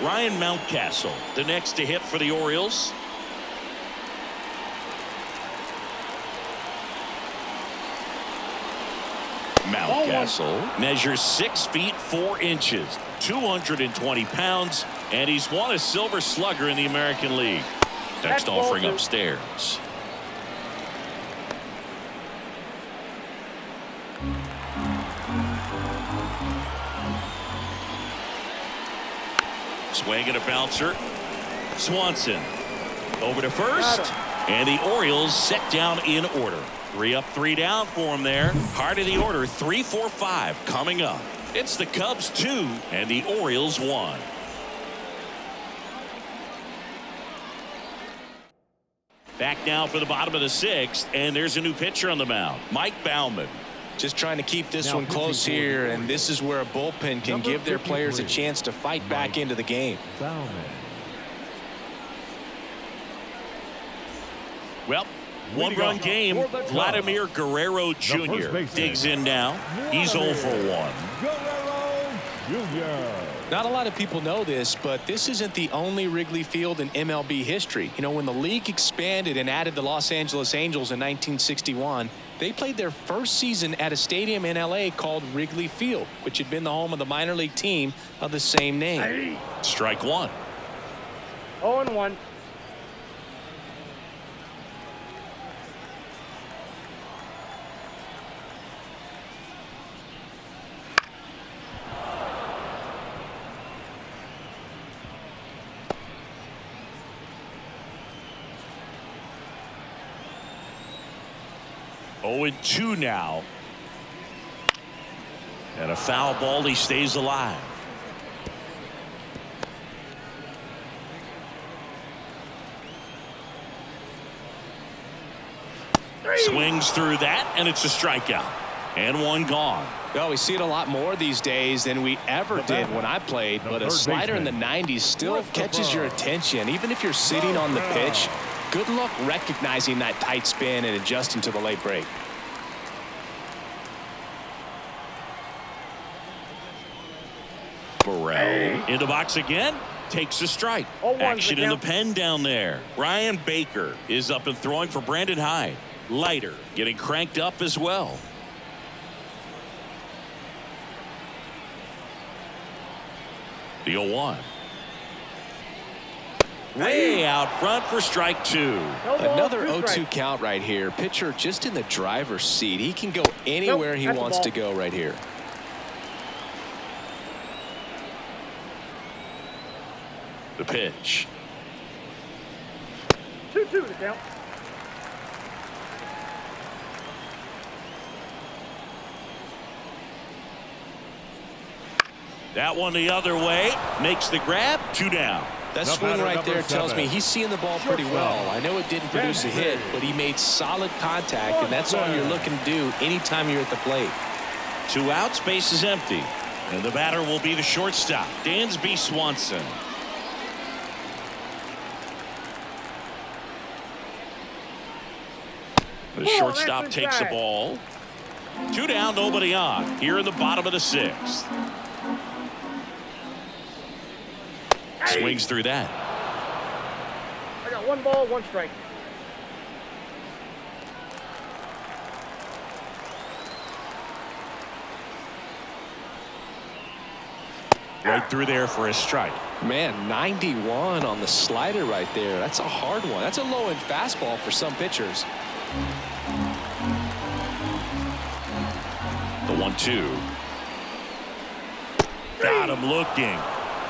[SPEAKER 1] Ryan Mountcastle, the next to hit for the Orioles. Mountcastle measures 6 feet 4 inches, 220 pounds, and he's won a Silver Slugger in the American League. Next offering upstairs. Swing and a bouncer. Swanson over to first, and the Orioles set down in order. 3 up, 3 down for him there. Heart of the order, 3, 4, 5 coming up. It's the Cubs 2 and the Orioles 1. Back now for the bottom of the 6th, and there's a new pitcher on the mound, Mike Baumann.
[SPEAKER 2] Just trying to keep this one close here, and this is where a bullpen can give their players a chance to fight back into the game.
[SPEAKER 1] Well, 1-run game. Vladimir Guerrero Jr. digs in now. He's 0 for 1.
[SPEAKER 2] Not a lot of people know this, but this isn't the only Wrigley Field in MLB history. You know, when the league expanded and added the Los Angeles Angels in 1961, they played their first season at a stadium in LA called Wrigley Field, which had been the home of the minor league team of the same name.
[SPEAKER 1] Strike 1.
[SPEAKER 3] 0-1.
[SPEAKER 1] Oh, 2 now. And a foul ball. He stays alive. Swings through that, and it's a strikeout. And 1 gone.
[SPEAKER 2] Well, we see it a lot more these days than we ever did when I played, but a slider in the 90s still catches your attention. Even if you're sitting on the pitch, good luck recognizing that tight spin and adjusting to the late break.
[SPEAKER 1] Burrell in the box again. Takes a strike. Action in the pen down there. Ryan Baker is up and throwing for Brandon Hyde. Leiter getting cranked up as well. The 0-1. Way out front for strike 2.
[SPEAKER 2] Another 0-2 count right here. Pitcher just in the driver's seat. He can go anywhere he wants to go right here.
[SPEAKER 1] The pitch.
[SPEAKER 3] 2-2 to count.
[SPEAKER 1] That one the other way. Makes the grab. 2 down.
[SPEAKER 2] That swing right there tells me he's seeing the ball pretty well. I know it didn't produce a hit, but he made solid contact, and that's all you're looking to do anytime you're at the plate.
[SPEAKER 1] 2 outs, base is empty. And the batter will be the shortstop, Dansby Swanson. The shortstop takes the ball. 2 down, nobody on. Here in the bottom of the 6th. Swings through that.
[SPEAKER 3] I got 1 ball, 1 strike.
[SPEAKER 1] Right through there for a strike.
[SPEAKER 2] Man, 91 on the slider right there. That's a hard one. That's a low-end fastball for some pitchers.
[SPEAKER 1] The 1-2. Got him looking.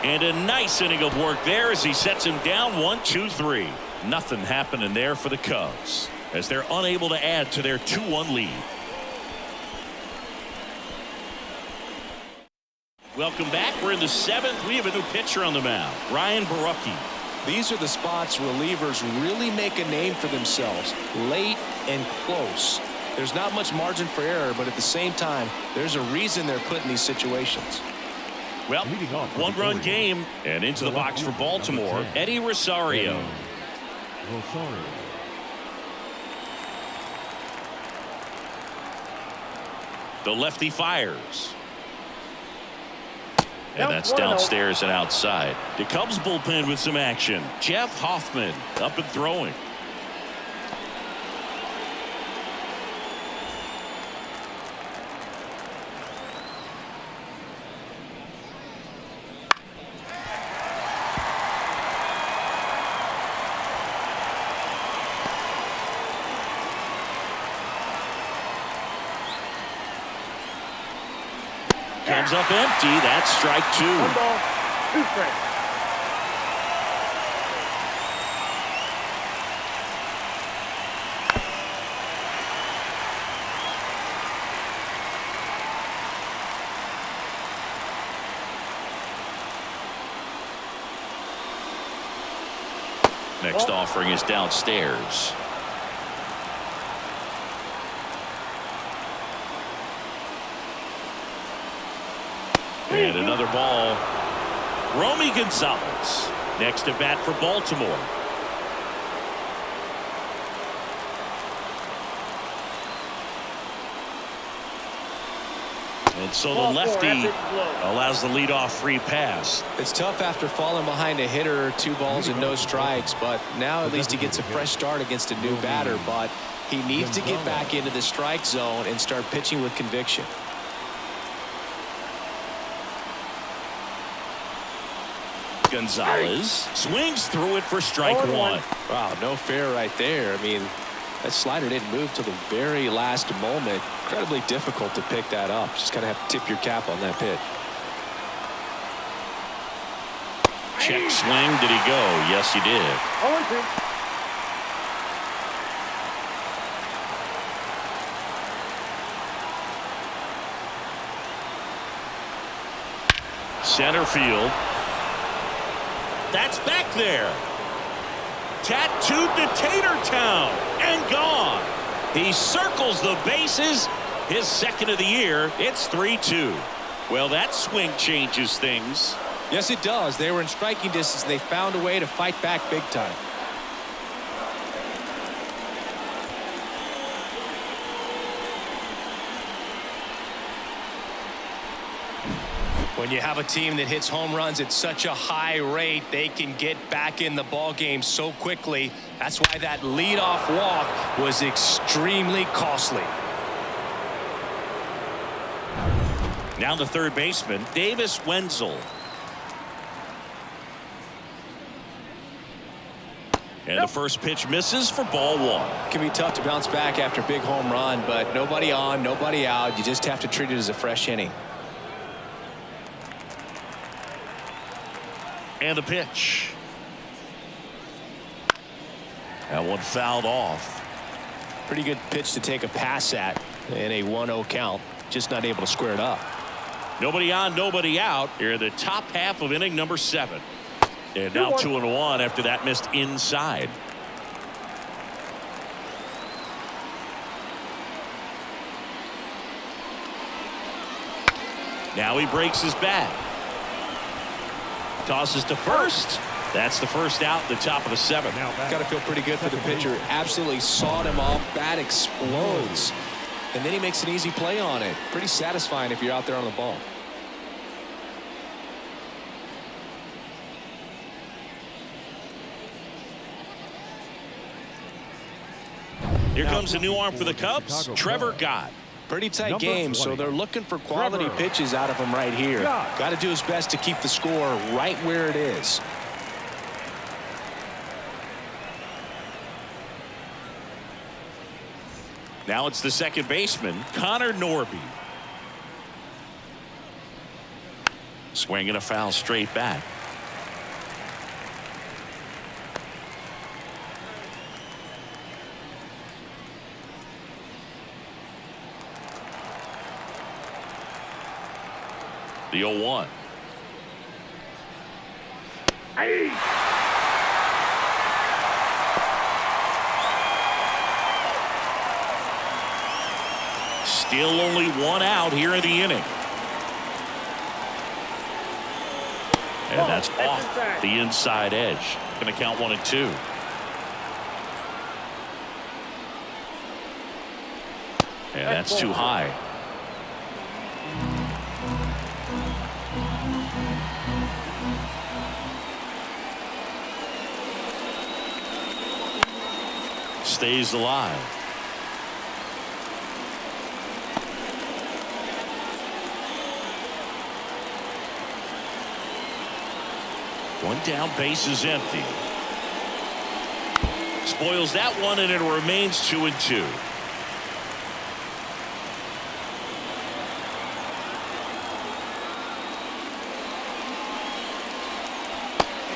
[SPEAKER 1] And a nice inning of work there as he sets him down 1-2-3. Nothing happening there for the Cubs as they're unable to add to their 2-1 lead. Welcome back. We're in the 7th. We have a new pitcher on the mound, Ryan Barucki.
[SPEAKER 2] These are the spots relievers really make a name for themselves, late and close. There's not much margin for error, but at the same time, there's a reason they're put in these situations.
[SPEAKER 1] Well, 1-run game, and into the box for Baltimore, Eddie Rosario. The lefty fires. And that's downstairs and outside. The Cubs bullpen with some action. Jeff Hoffman up and throwing. Comes up empty. That's strike 2.
[SPEAKER 3] 1 ball, 2 strikes.
[SPEAKER 1] Next offering is downstairs. And another ball. Romy Gonzalez next to bat for Baltimore. And so the lefty allows the leadoff free pass.
[SPEAKER 2] It's tough after falling behind a hitter, 2 balls and no strikes, but now at least he gets a fresh start against a new batter. But he needs to get back into the strike zone and start pitching with conviction.
[SPEAKER 1] Gonzalez swings through it for strike 1.
[SPEAKER 2] Wow, no fair right there. I mean, that slider didn't move till the very last moment. Incredibly difficult to pick that up. Just kind of have to tip your cap on that pitch.
[SPEAKER 1] Check swing. Did he go? Yes, he did.
[SPEAKER 3] 0-2.
[SPEAKER 1] Center field. That's back there. Tattooed to Tatertown and gone. He circles the bases. His 2nd of the year. It's 3-2. Well, that swing changes things.
[SPEAKER 2] Yes, it does. They were in striking distance. They found a way to fight back big time. When you have a team that hits home runs at such a high rate, they can get back in the ball game so quickly. That's why that leadoff walk was extremely costly.
[SPEAKER 1] Now the third baseman, Davis Wenzel. And the first pitch misses for ball 1.
[SPEAKER 2] It can be tough to bounce back after a big home run, but nobody on, nobody out. You just have to treat it as a fresh inning.
[SPEAKER 1] And the pitch. That one fouled off.
[SPEAKER 2] Pretty good pitch to take a pass at in a 1-0 count. Just not able to square it up.
[SPEAKER 1] Nobody on, nobody out. Here in the top half of inning number 7. And now 2-1 after that missed inside. Now he breaks his bat. Tosses to first. That's the first out, the top of the 7th.
[SPEAKER 2] Got to feel pretty good for the pitcher. Absolutely sawed him off. Bat explodes. And then he makes an easy play on it. Pretty satisfying if you're out there on the ball.
[SPEAKER 1] Here comes a new arm for the Cubs, Trevor Gott.
[SPEAKER 2] Pretty tight game, so they're looking for quality pitches out of him right here. Got to do his best to keep the score right where it is.
[SPEAKER 1] Now it's the second baseman, Connor Norby. Swinging a foul straight back. The 0-1.
[SPEAKER 3] Hey.
[SPEAKER 1] Still only 1 out here in the inning. And that's off the inside edge. Going to count 1-2. And that's too high. Stays alive. One down, base is empty. Spoils that one, and it remains 2-2.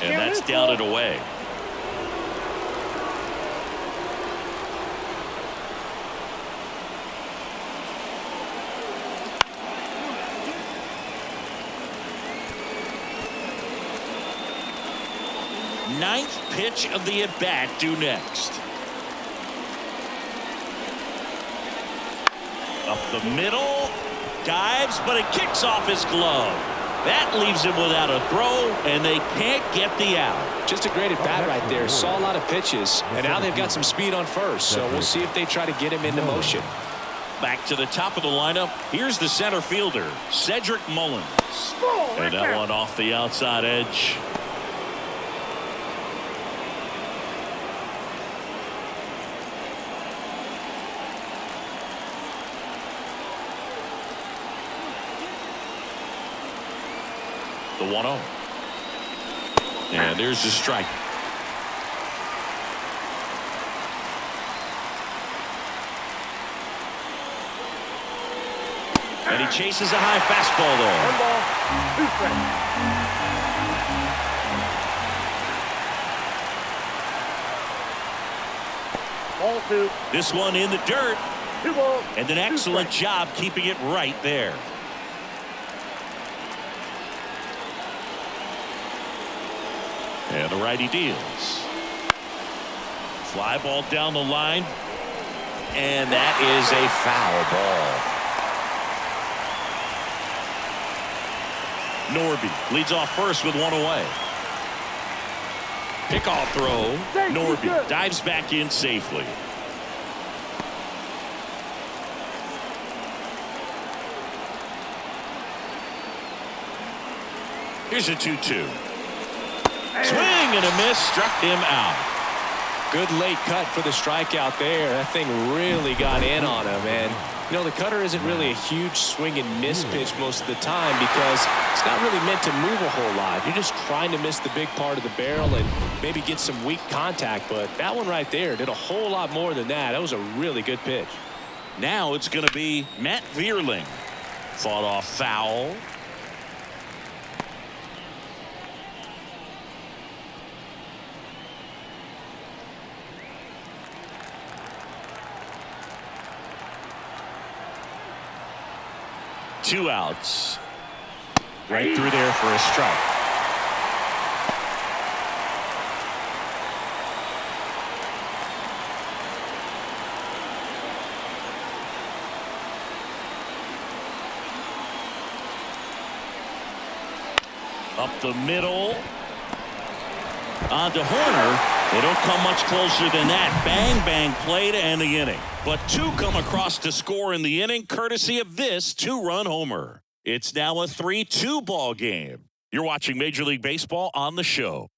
[SPEAKER 1] And that's down and away. Ninth pitch of the at-bat due next. Up the middle. Dives, but it kicks off his glove. That leaves him without a throw, and they can't get the out.
[SPEAKER 2] Just a great at-bat right there. Saw a lot of pitches, and now they've got some speed on first, so we'll see if they try to get him into motion.
[SPEAKER 1] Back to the top of the lineup. Here's the center fielder, Cedric Mullins. And that one off the outside edge. The 1-0. And there's the strike. And he chases a high fastball
[SPEAKER 3] there. 1 ball, 2 strikes. Ball 2.
[SPEAKER 1] This one in the dirt.
[SPEAKER 3] 2 balls.
[SPEAKER 1] And an excellent job keeping it right there. And the righty deals. Fly ball down the line. And that is a foul ball. Norby leads off first with 1 away. Pickoff throw. Norby dives back in safely. Here's a 2-2. Swing and a miss, struck him out.
[SPEAKER 2] Good late cut for the strikeout there. That thing really got in on him. And, you know, the cutter isn't really a huge swing and miss pitch most of the time because it's not really meant to move a whole lot. You're just trying to miss the big part of the barrel and maybe get some weak contact. But that one right there did a whole lot more than that. That was a really good pitch.
[SPEAKER 1] Now it's going to be Matt Vierling. Fought off foul. Two outs. Right through there for a strike. Up the middle. On to Horner. They don't come much closer than that. Bang, bang play to end the inning. But two come across to score in the inning, courtesy of this two-run homer. It's now a 3-2 ball game. You're watching Major League Baseball on the show.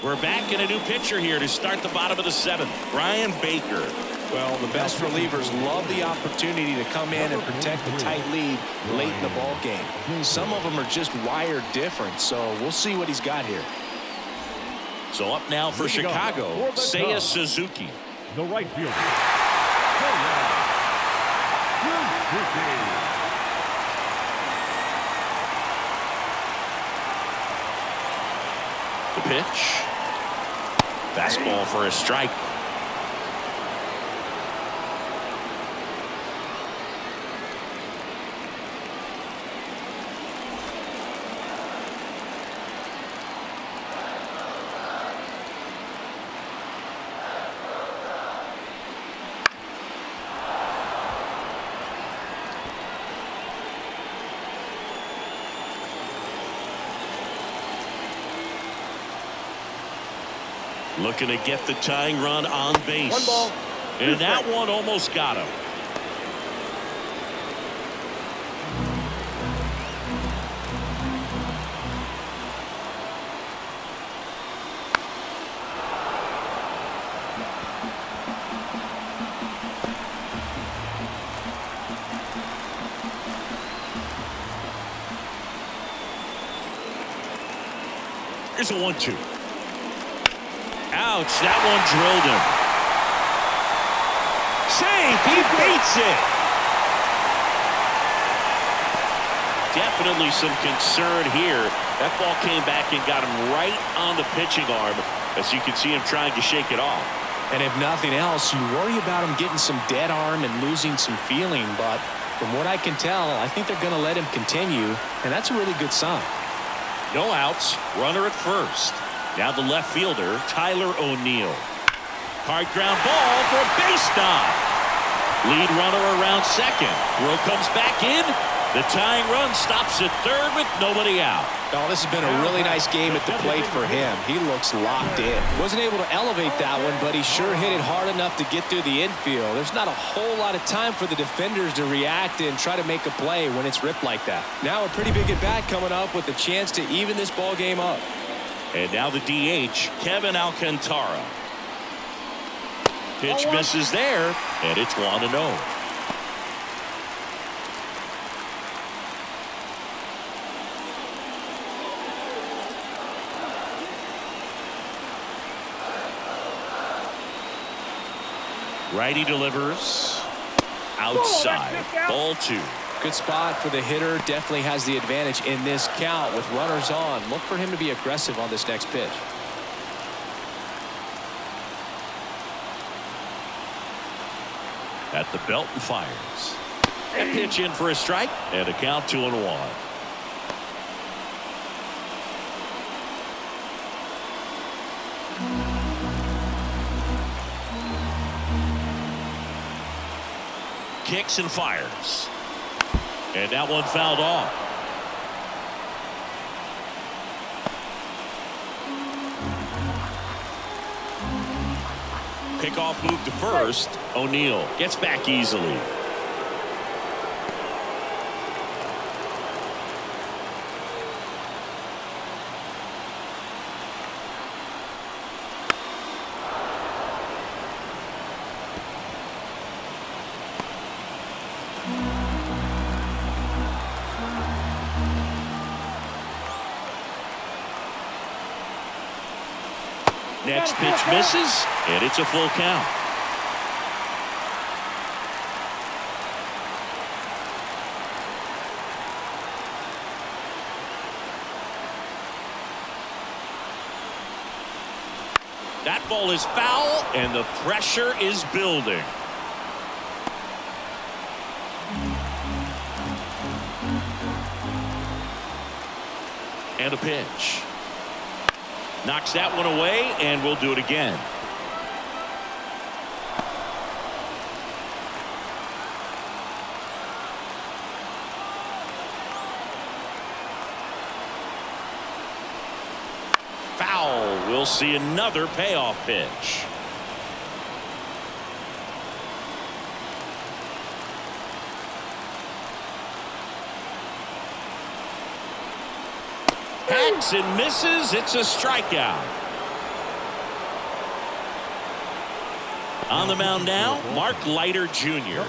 [SPEAKER 1] We're back in a new pitcher here to start the bottom of the seventh. Brian Baker.
[SPEAKER 2] Well, the best relievers love the opportunity to come in and protect the tight lead late in the ball game. Some of them are just wired different, so we'll see what he's got here.
[SPEAKER 1] So up now for Chicago, Seiya Suzuki.
[SPEAKER 4] The right fielder, Suzuki.
[SPEAKER 1] The pitch. Fastball for a strike. Looking to get the tying run on base.
[SPEAKER 3] One ball.
[SPEAKER 1] And that one almost got him. Here's a 1-2. Ouch, that one drilled him. Safe, he beats it. Definitely some concern here. That ball came back and got him right on the pitching arm, as you can see him trying to shake it off.
[SPEAKER 2] And if nothing else, you worry about him getting some dead arm and losing some feeling, but from what I can tell, I think they're going to let him continue, and that's a really good sign.
[SPEAKER 1] No outs, runner at first. Now the left fielder, Tyler O'Neill. Hard ground ball for a base knock. Lead runner around second. Throw comes back in. The tying run stops at third with nobody out.
[SPEAKER 2] Oh, this has been a really nice game at the plate for him. He looks locked in. Wasn't able to elevate that one, but he sure hit it hard enough to get through the infield. There's not a whole lot of time for the defenders to react and try to make a play when it's ripped like that. Now a pretty big at bat coming up with a chance to even this ball game up.
[SPEAKER 1] And now the DH, Kevin Alcantara. Pitch misses there, and it's 1-0. Righty delivers. Outside. Ball 2.
[SPEAKER 2] Good spot for the hitter. Definitely has the advantage in this count with runners on. Look for him to be aggressive on this next pitch.
[SPEAKER 1] At the belt and fires. And pitch in for a strike, and a count 2-1. Kicks and fires. And that one fouled off. Pickoff move to first. O'Neill gets back easily. Next pitch misses, and it's a full count. That ball is foul, and the pressure is building. And a pitch. Knocks that one away, and we'll do it again. We'll see another payoff pitch. Hacks and misses. It's a strikeout. On the mound now, Mark Leiter Jr.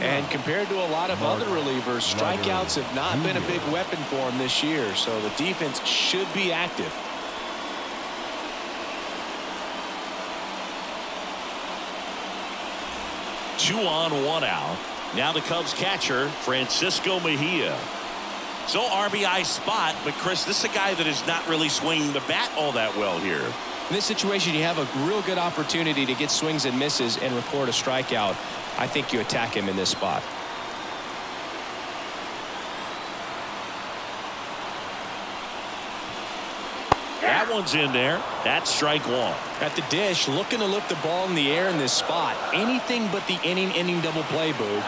[SPEAKER 2] And compared to a lot of other relievers, strikeouts have not been a big weapon for him this year, so the defense should be active.
[SPEAKER 1] Two on, one out. Now the Cubs catcher, Francisco Mejia. So RBI spot, but Chris, this is a guy that is not really swinging the bat all that well here.
[SPEAKER 2] In this situation, you have a real good opportunity to get swings and misses and record a strikeout. I think you attack him in this spot.
[SPEAKER 1] That one's in there. That's strike one.
[SPEAKER 2] At the dish, looking to lift the ball in the air in this spot. Anything but the inning double play, Boo.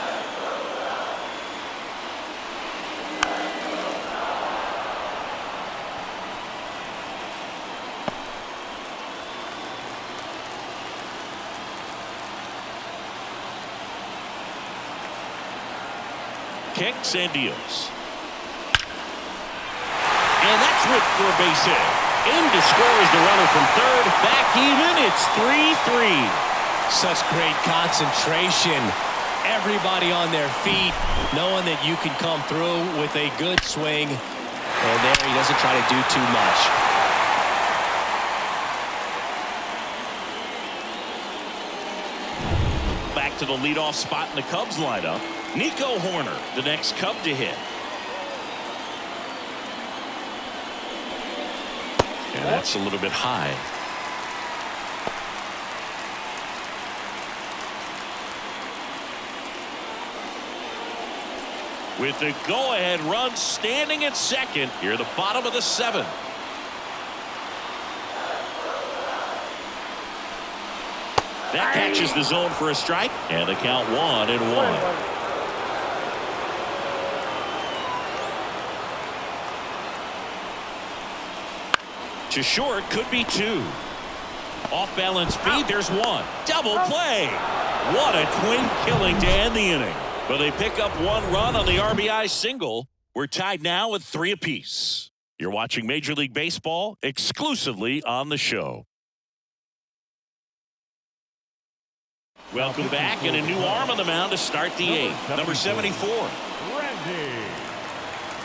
[SPEAKER 1] Kicks and deals. And that's whipped for a base hit. In to score is the runner from third. Back even. It's 3-3.
[SPEAKER 2] Such great concentration. Everybody on their feet, knowing that you can come through with a good swing. And there he doesn't try to do too much.
[SPEAKER 1] Back to the leadoff spot in the Cubs lineup. Nico Horner, the next Cub to hit. And that's a little bit high. With the go-ahead run standing at second, here the bottom of the seventh. That catches the zone for a strike, and the count 1-1. To short, could be two. Off balance speed, there's one. Double play. What a twin killing to end the inning. But they pick up one run on the RBI single. We're tied now with 3 apiece. You're watching Major League Baseball exclusively on the show. Welcome back, and a new arm on the mound to start the 8th. Number 74.
[SPEAKER 4] Randy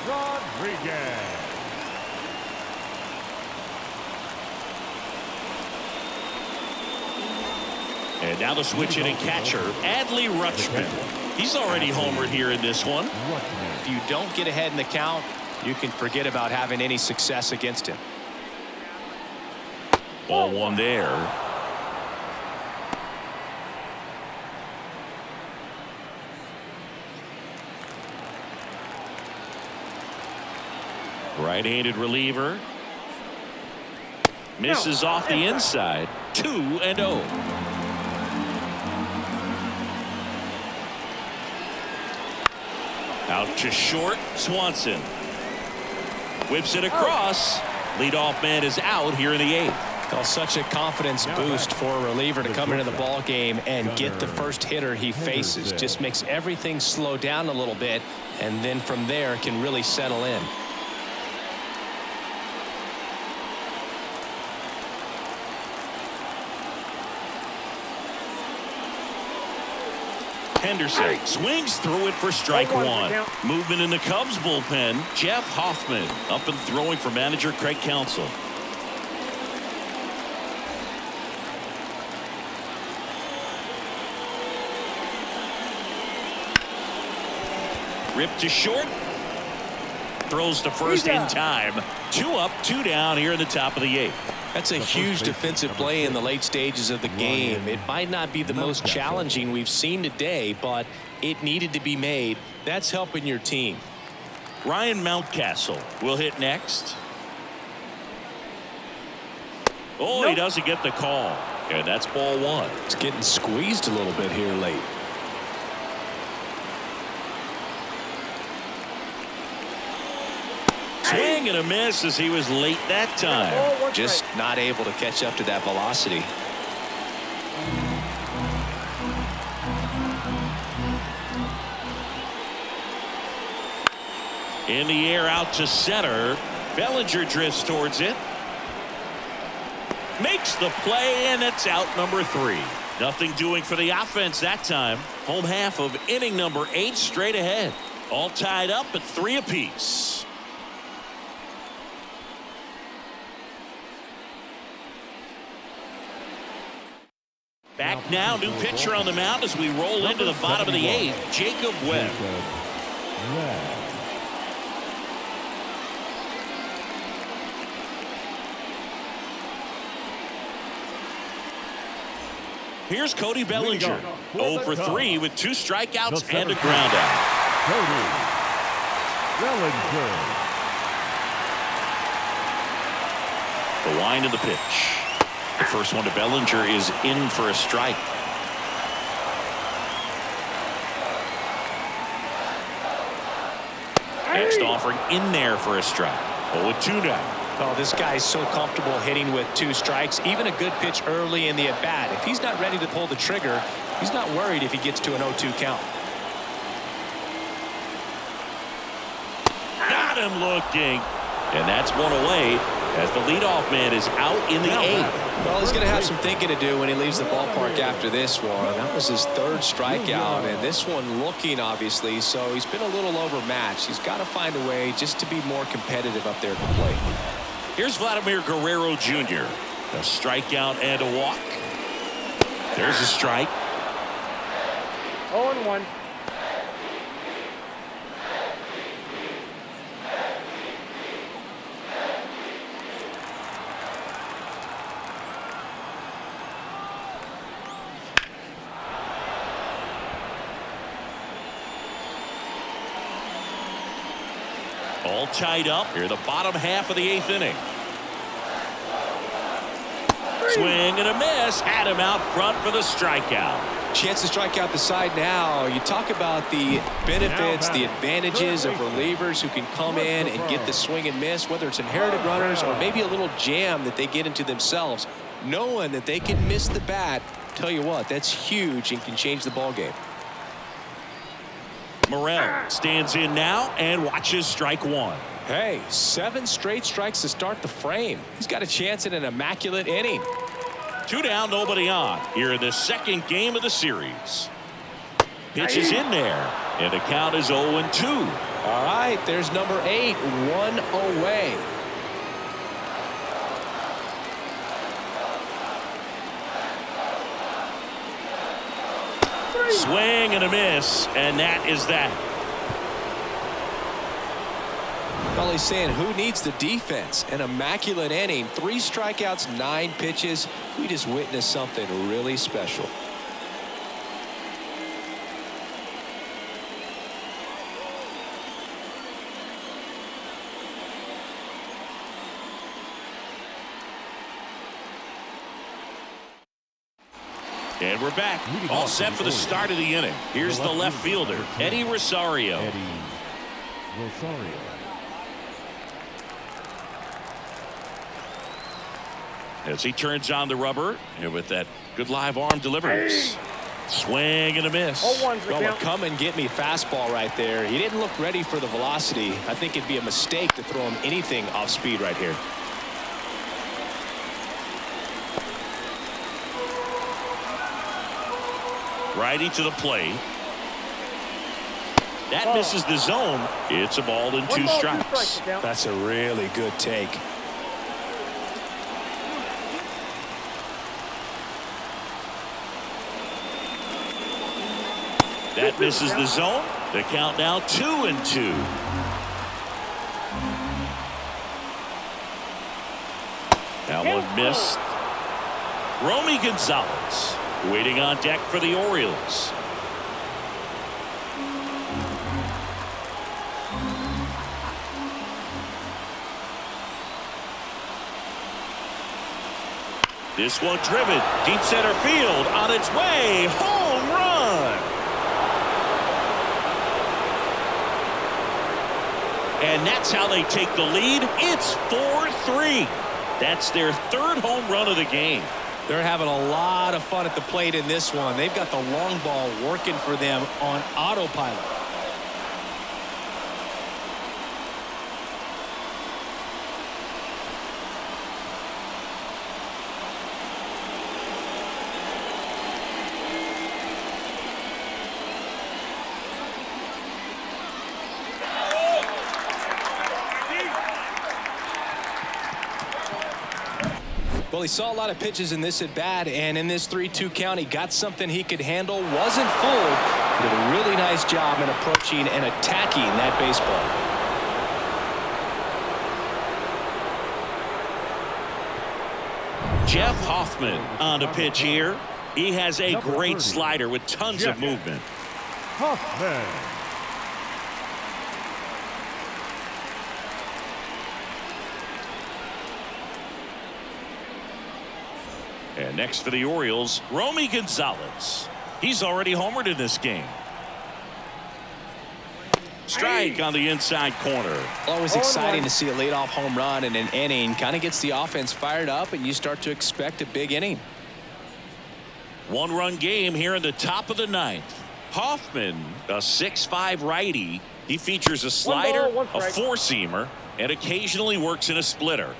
[SPEAKER 4] Rodriguez.
[SPEAKER 1] And now the switch hitting catcher, Adley Rutschman. He's already homered here in this one.
[SPEAKER 2] If you don't get ahead in the count, you can forget about having any success against him.
[SPEAKER 1] Ball one there. Right-handed reliever. Misses off the inside. 2-0. Out to short, Swanson. Whips it across. Leadoff man is out here in the 8th.
[SPEAKER 2] Well, such a confidence boost for a reliever to come into the ball game and get the first hitter he faces. Just makes everything slow down a little bit, and then from there can really settle in.
[SPEAKER 1] Henderson swings through it for strike one. Movement in the Cubs bullpen. Jeff Hoffman up and throwing for manager Craig Counsell. Ripped to short. Throws to first in time. 2 up, 2 down here in the top of the 8th.
[SPEAKER 2] That's a huge defensive play in the late stages of the game. It might not be the most challenging we've seen today, but it needed to be made. That's helping your team.
[SPEAKER 1] Ryan Mountcastle will hit next. Oh, he doesn't get the call. And that's ball one.
[SPEAKER 2] It's getting squeezed a little bit here late.
[SPEAKER 1] Swing and a miss as he was late that time.
[SPEAKER 2] Just not able to catch up to that velocity.
[SPEAKER 1] In the air out to center. Bellinger drifts towards it. Makes the play, and it's out number 3. Nothing doing for the offense that time. Home half of inning number 8 straight ahead. All tied up at 3 apiece. Back now, new pitcher on the mound as we roll into the bottom of the 8th, Jacob Webb. Here's Cody Bellinger. 0 for 3 with 2 strikeouts and a ground out.
[SPEAKER 4] Cody Bellinger.
[SPEAKER 1] The wind of the pitch. The first one to Bellinger is in for a strike. Next offering in there for a strike. 0-2 now.
[SPEAKER 2] Oh, this guy's so comfortable hitting with 2 strikes. Even a good pitch early in the at-bat. If he's not ready to pull the trigger, he's not worried if he gets to an 0-2 count.
[SPEAKER 1] Got him looking. And that's one away as the leadoff man is out in the 8th.
[SPEAKER 2] Well, he's going to have some thinking to do when he leaves the ballpark after this one. That was his 3rd strikeout, and this one looking, obviously, so he's been a little overmatched. He's got to find a way just to be more competitive up there at the plate.
[SPEAKER 1] Here's Vladimir Guerrero Jr. A strikeout and a walk. There's a strike.
[SPEAKER 3] 0-1.
[SPEAKER 1] All tied up here, the bottom half of the 8th inning. Swing and a miss. Had him out front for the strikeout.
[SPEAKER 2] Chance to strike out the side now. You talk about the benefits, the advantages of relievers who can come in and get the swing and miss, whether it's inherited runners or maybe a little jam that they get into themselves. Knowing that they can miss the bat, tell you what, that's huge and can change the ball game.
[SPEAKER 1] Morel stands in now and watches strike 1.
[SPEAKER 2] Hey, 7 straight strikes to start the frame. He's got a chance at an immaculate inning.
[SPEAKER 1] 2 down, nobody on here in the 2nd game of the series. Pitch is in there, and the count is 0-2.
[SPEAKER 2] All right, there's number 8, 1 away.
[SPEAKER 1] Swing and a miss, and that is that.
[SPEAKER 2] Well, he's saying who needs the defense? An immaculate inning, 3 strikeouts, 9 pitches. We just witnessed something really special.
[SPEAKER 1] And we're back, all set for the start of the inning. Here's the left fielder, Eddie Rosario.
[SPEAKER 4] Eddie Rosario.
[SPEAKER 1] As he turns on the rubber, and with that good live arm delivers. Swing and a miss.
[SPEAKER 2] Well, a come and get me fastball right there. He didn't look ready for the velocity. I think it'd be a mistake to throw him anything off speed right here.
[SPEAKER 1] Righty to the plate. That misses the zone. It's a ball and 2 strikes.
[SPEAKER 2] That's a really good take.
[SPEAKER 1] That misses the zone. The count now 2-2. That one missed. Romy Gonzalez waiting on deck for the Orioles. This one driven deep center field on its way. Home run. And that's how they take the lead. It's 4-3. That's their third home run of the game.
[SPEAKER 2] They're having a lot of fun at the plate in this one. They've got the long ball working for them on autopilot. Well, he saw a lot of pitches in this at bat, and in this 3-2 count, he got something he could handle. Wasn't full. Did a really nice job in approaching and attacking that baseball.
[SPEAKER 1] Jeff Hoffman on the pitch here. He has a great slider with tons of movement.
[SPEAKER 4] Hoffman.
[SPEAKER 1] And next for the Orioles, Romy Gonzalez. He's already homered in this game. Strike on the inside corner.
[SPEAKER 2] Always exciting to see a leadoff home run in an inning. Kind of gets the offense fired up, and you start to expect a big inning.
[SPEAKER 1] One-run game here in the top of the ninth. Hoffman, a 6'5" righty. He features a slider, a four-seamer, and occasionally works in a splitter.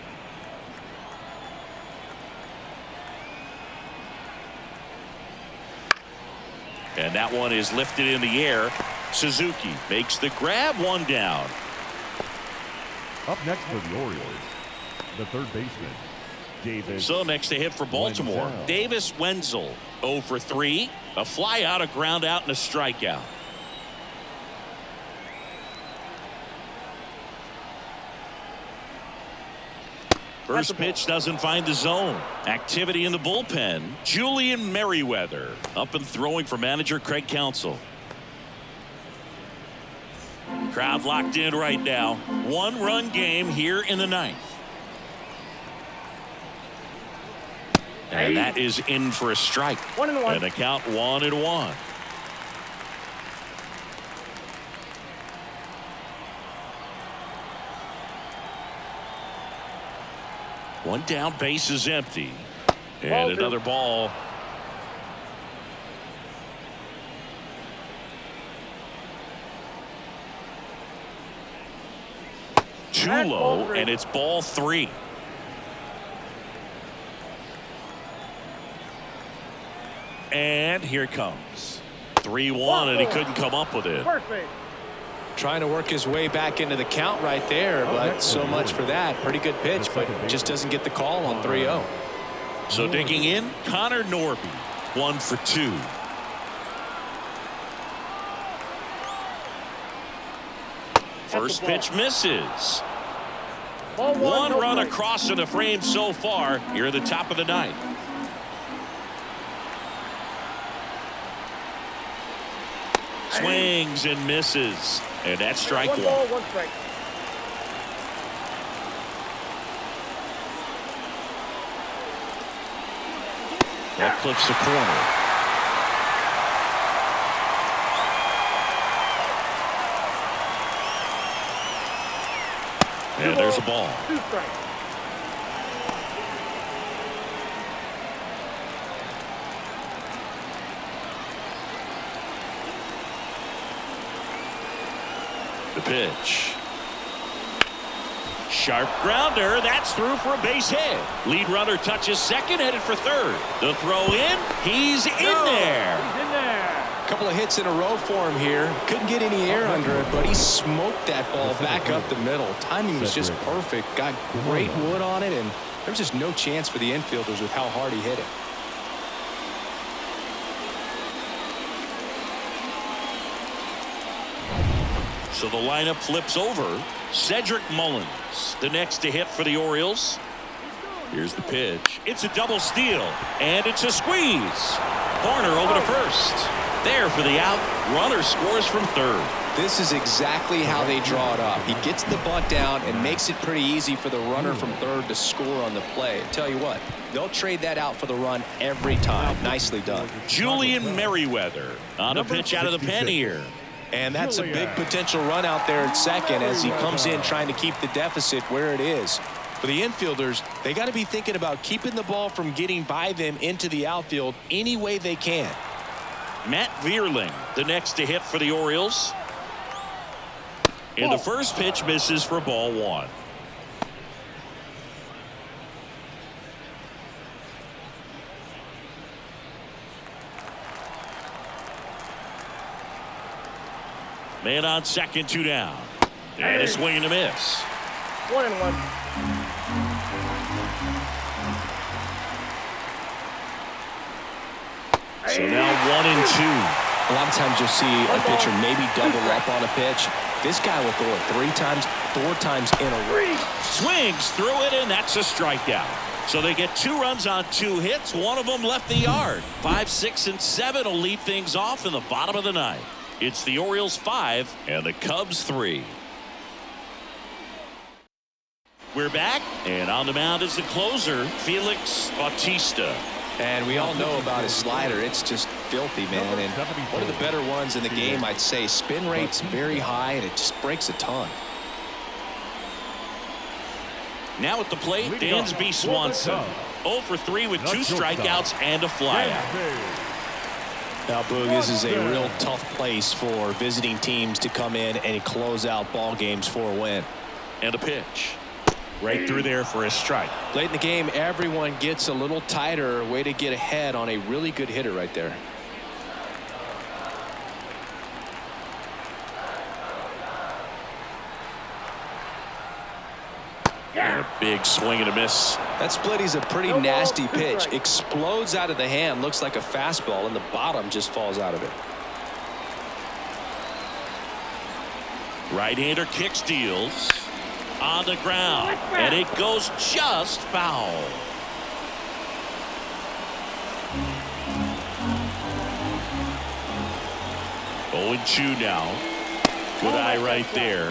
[SPEAKER 1] And that one is lifted in the air. Suzuki makes the grab, one down.
[SPEAKER 4] Up next for the Orioles, the third baseman, Davis.
[SPEAKER 1] So next to hit for Baltimore,
[SPEAKER 4] Wenzel.
[SPEAKER 1] Davis Wenzel, 0 for 3. A fly out, a ground out, and a strikeout. First pitch doesn't find the zone. Activity in the bullpen. Julian Merriweather up and throwing for manager Craig Counsell. Crowd locked in right now. One-run game here in the ninth. And that is in for a strike.
[SPEAKER 3] 1-1.
[SPEAKER 1] And a count 1-1. One down, base is empty. And another ball. Too low, and it's ball 3. And here it comes. 3-1, and he couldn't come up with it.
[SPEAKER 3] Perfect.
[SPEAKER 2] Trying to work his way back into the count right there, but so much for that. Pretty good pitch, but just doesn't get the call on 3-0.
[SPEAKER 1] So digging in, Connor Norby, 1 for 2. First pitch misses. One run across to the frame so far here at the top of the ninth. Swings and misses, and that's strike 1.
[SPEAKER 3] 1 strike.
[SPEAKER 1] That clips the corner. And there's a ball.
[SPEAKER 3] 2 strikes.
[SPEAKER 1] The pitch. Sharp grounder. That's through for a base hit. Lead runner touches second, headed for third. The throw in. He's in there.
[SPEAKER 3] He's in there.
[SPEAKER 2] Couple of hits in a row for him here. Couldn't get any air under it, but he smoked that ball back up the middle. Timing was just perfect. Got great wood on it, and there was just no chance for the infielders with how hard he hit it.
[SPEAKER 1] So the lineup flips over. Cedric Mullins, the next to hit for the Orioles. Here's the pitch. It's a double steal, and it's a squeeze. Horner over to first. There for the out. Runner scores from third.
[SPEAKER 2] This is exactly how they draw it up. He gets the bunt down and makes it pretty easy for the runner from third to score on the play. I tell you what, they'll trade that out for the run every time. Nicely done.
[SPEAKER 1] Julian Merriweather on a pitch out of the pen here.
[SPEAKER 2] And that's a big potential run out there at second as he comes in trying to keep the deficit where it is. For the infielders, they got to be thinking about keeping the ball from getting by them into the outfield any way they can.
[SPEAKER 1] Matt Vierling, the next to hit for the Orioles. And the first pitch misses for ball one. Man on second, 2 down. And a swing and a miss.
[SPEAKER 3] 1-1.
[SPEAKER 1] So now 1-2.
[SPEAKER 2] A lot of times you'll see a pitcher maybe double up on a pitch. This guy will throw it 3 times, 4 times in a row.
[SPEAKER 1] Swings through it, and that's a strikeout. So they get 2 runs on 2 hits. One of them left the yard. 5, 6, and 7 will lead things off in the bottom of the ninth. It's the Orioles 5 and the Cubs 3. We're back, and on the mound is the closer, Felix Bautista.
[SPEAKER 2] And we all know about his slider. It's just filthy, man. And one of the better ones in the game, I'd say. Spin rate's very high, and it just breaks a ton.
[SPEAKER 1] Now at the plate, Dansby Swanson. 0 for 3 with 2 strikeouts and a flyout.
[SPEAKER 2] Now, Boog, this is a real tough place for visiting teams to come in and close out ball games for a win.
[SPEAKER 1] And a pitch. Right through there for a strike.
[SPEAKER 2] Late in the game, everyone gets a little tighter. Way to get ahead on a really good hitter right there.
[SPEAKER 1] And a big swing and a miss.
[SPEAKER 2] That splitty's a pretty nasty pitch. Explodes out of the hand. Looks like a fastball, and the bottom just falls out of it.
[SPEAKER 1] Right-hander kicks, deals. On the ground, and it goes just foul. Oh, and 2 now. Good eye right there.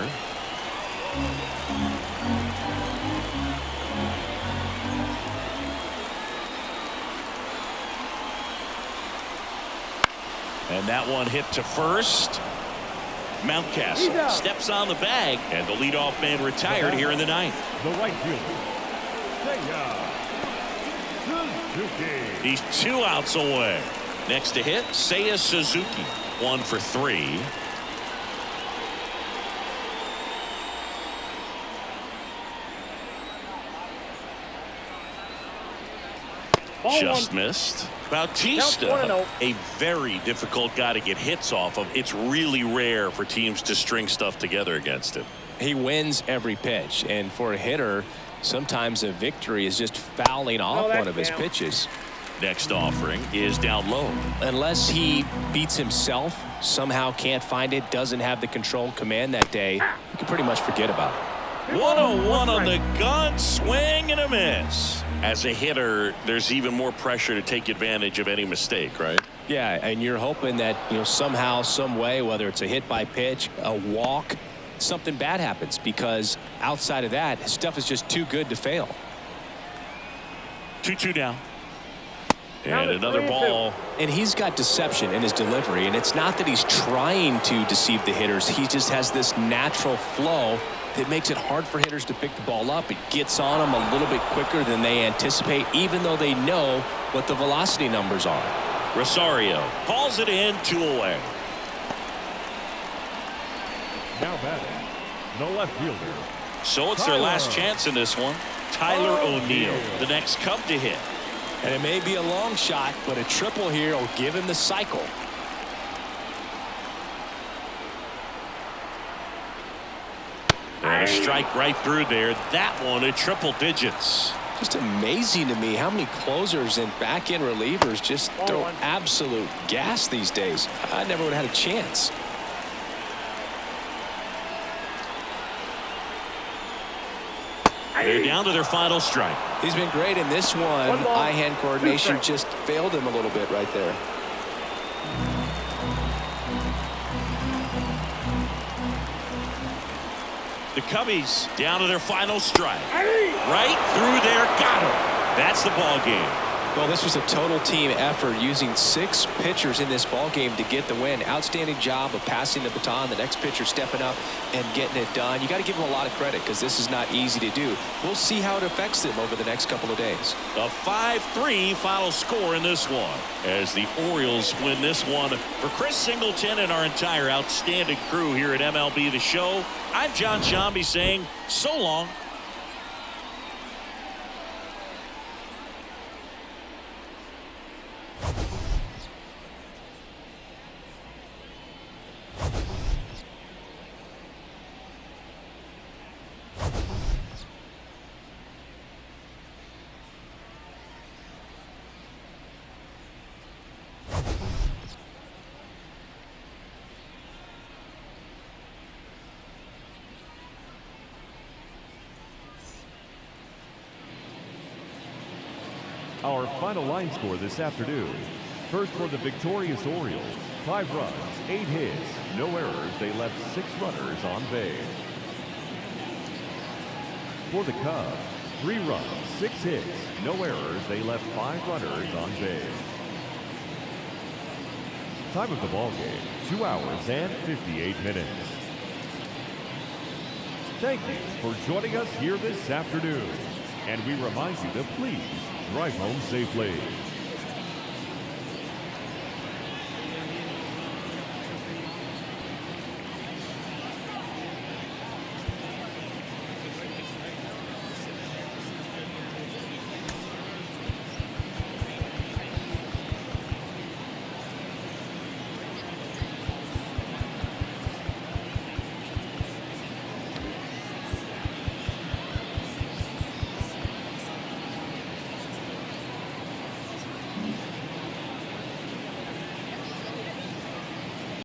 [SPEAKER 1] And that one hit to first. Mountcastle steps on the bag, and the leadoff man retired here in the ninth.
[SPEAKER 4] The right fielder, Suzuki.
[SPEAKER 1] He's 2 outs away. Next to hit, Seiya Suzuki. 1 for 3. Just missed. Bautista, a very difficult guy to get hits off of. It's really rare for teams to string stuff together against him.
[SPEAKER 2] He wins every pitch, and for a hitter, sometimes a victory is just fouling off one of his pitches.
[SPEAKER 1] Next offering is down low.
[SPEAKER 2] Unless he beats himself, somehow can't find it, doesn't have the control command that day, you can pretty much forget about it.
[SPEAKER 1] 101 on the gun, swing and a miss. As a hitter, there's even more pressure to take advantage of any mistake, right?
[SPEAKER 2] Yeah, and you're hoping that, somehow, some way, whether it's a hit by pitch, a walk, something bad happens, because outside of that, his stuff is just too good to fail.
[SPEAKER 1] 2-2 down. And another ball.
[SPEAKER 2] And he's got deception in his delivery, and it's not that he's trying to deceive the hitters. He just has this natural flow that makes it hard for hitters to pick the ball up. It gets on them a little bit quicker than they anticipate, even though they know what the velocity numbers are.
[SPEAKER 1] Rosario hauls it in, 2 away.
[SPEAKER 4] Now batting, the left fielder.
[SPEAKER 1] So it's their last chance in this one. Tyler O'Neill, the next Cub to hit.
[SPEAKER 2] And it may be a long shot, but a triple here will give him the cycle.
[SPEAKER 1] And a strike right through there. That one at triple digits.
[SPEAKER 2] Just amazing to me how many closers and back-end relievers just throw absolute gas these days. I never would have had a chance.
[SPEAKER 1] They're down to their final strike.
[SPEAKER 2] He's been great in this one. Eye-hand coordination just failed him a little bit right there.
[SPEAKER 1] The Cubbies down to their final strike. Right through there, got him. That's the ball game.
[SPEAKER 2] Well, this was a total team effort, using 6 pitchers in this ball game to get the win. Outstanding job of passing the baton, the next pitcher stepping up and getting it done. You got to give them a lot of credit because this is not easy to do. We'll see how it affects them over the next couple of days.
[SPEAKER 1] A 5-3 final score in this one as the Orioles win this one. For Chris Singleton and our entire outstanding crew here at MLB The Show, I'm John Shambi saying so long.
[SPEAKER 4] Our final line score this afternoon. First for the victorious Orioles, 5 runs, 8 hits, no errors. They left 6 runners on base. For the Cubs, 3 runs, 6 hits, no errors. They left 5 runners on base. Time of the ball game, 2 hours and 58 minutes. Thank you for joining us here this afternoon. And we remind you to please drive home safely.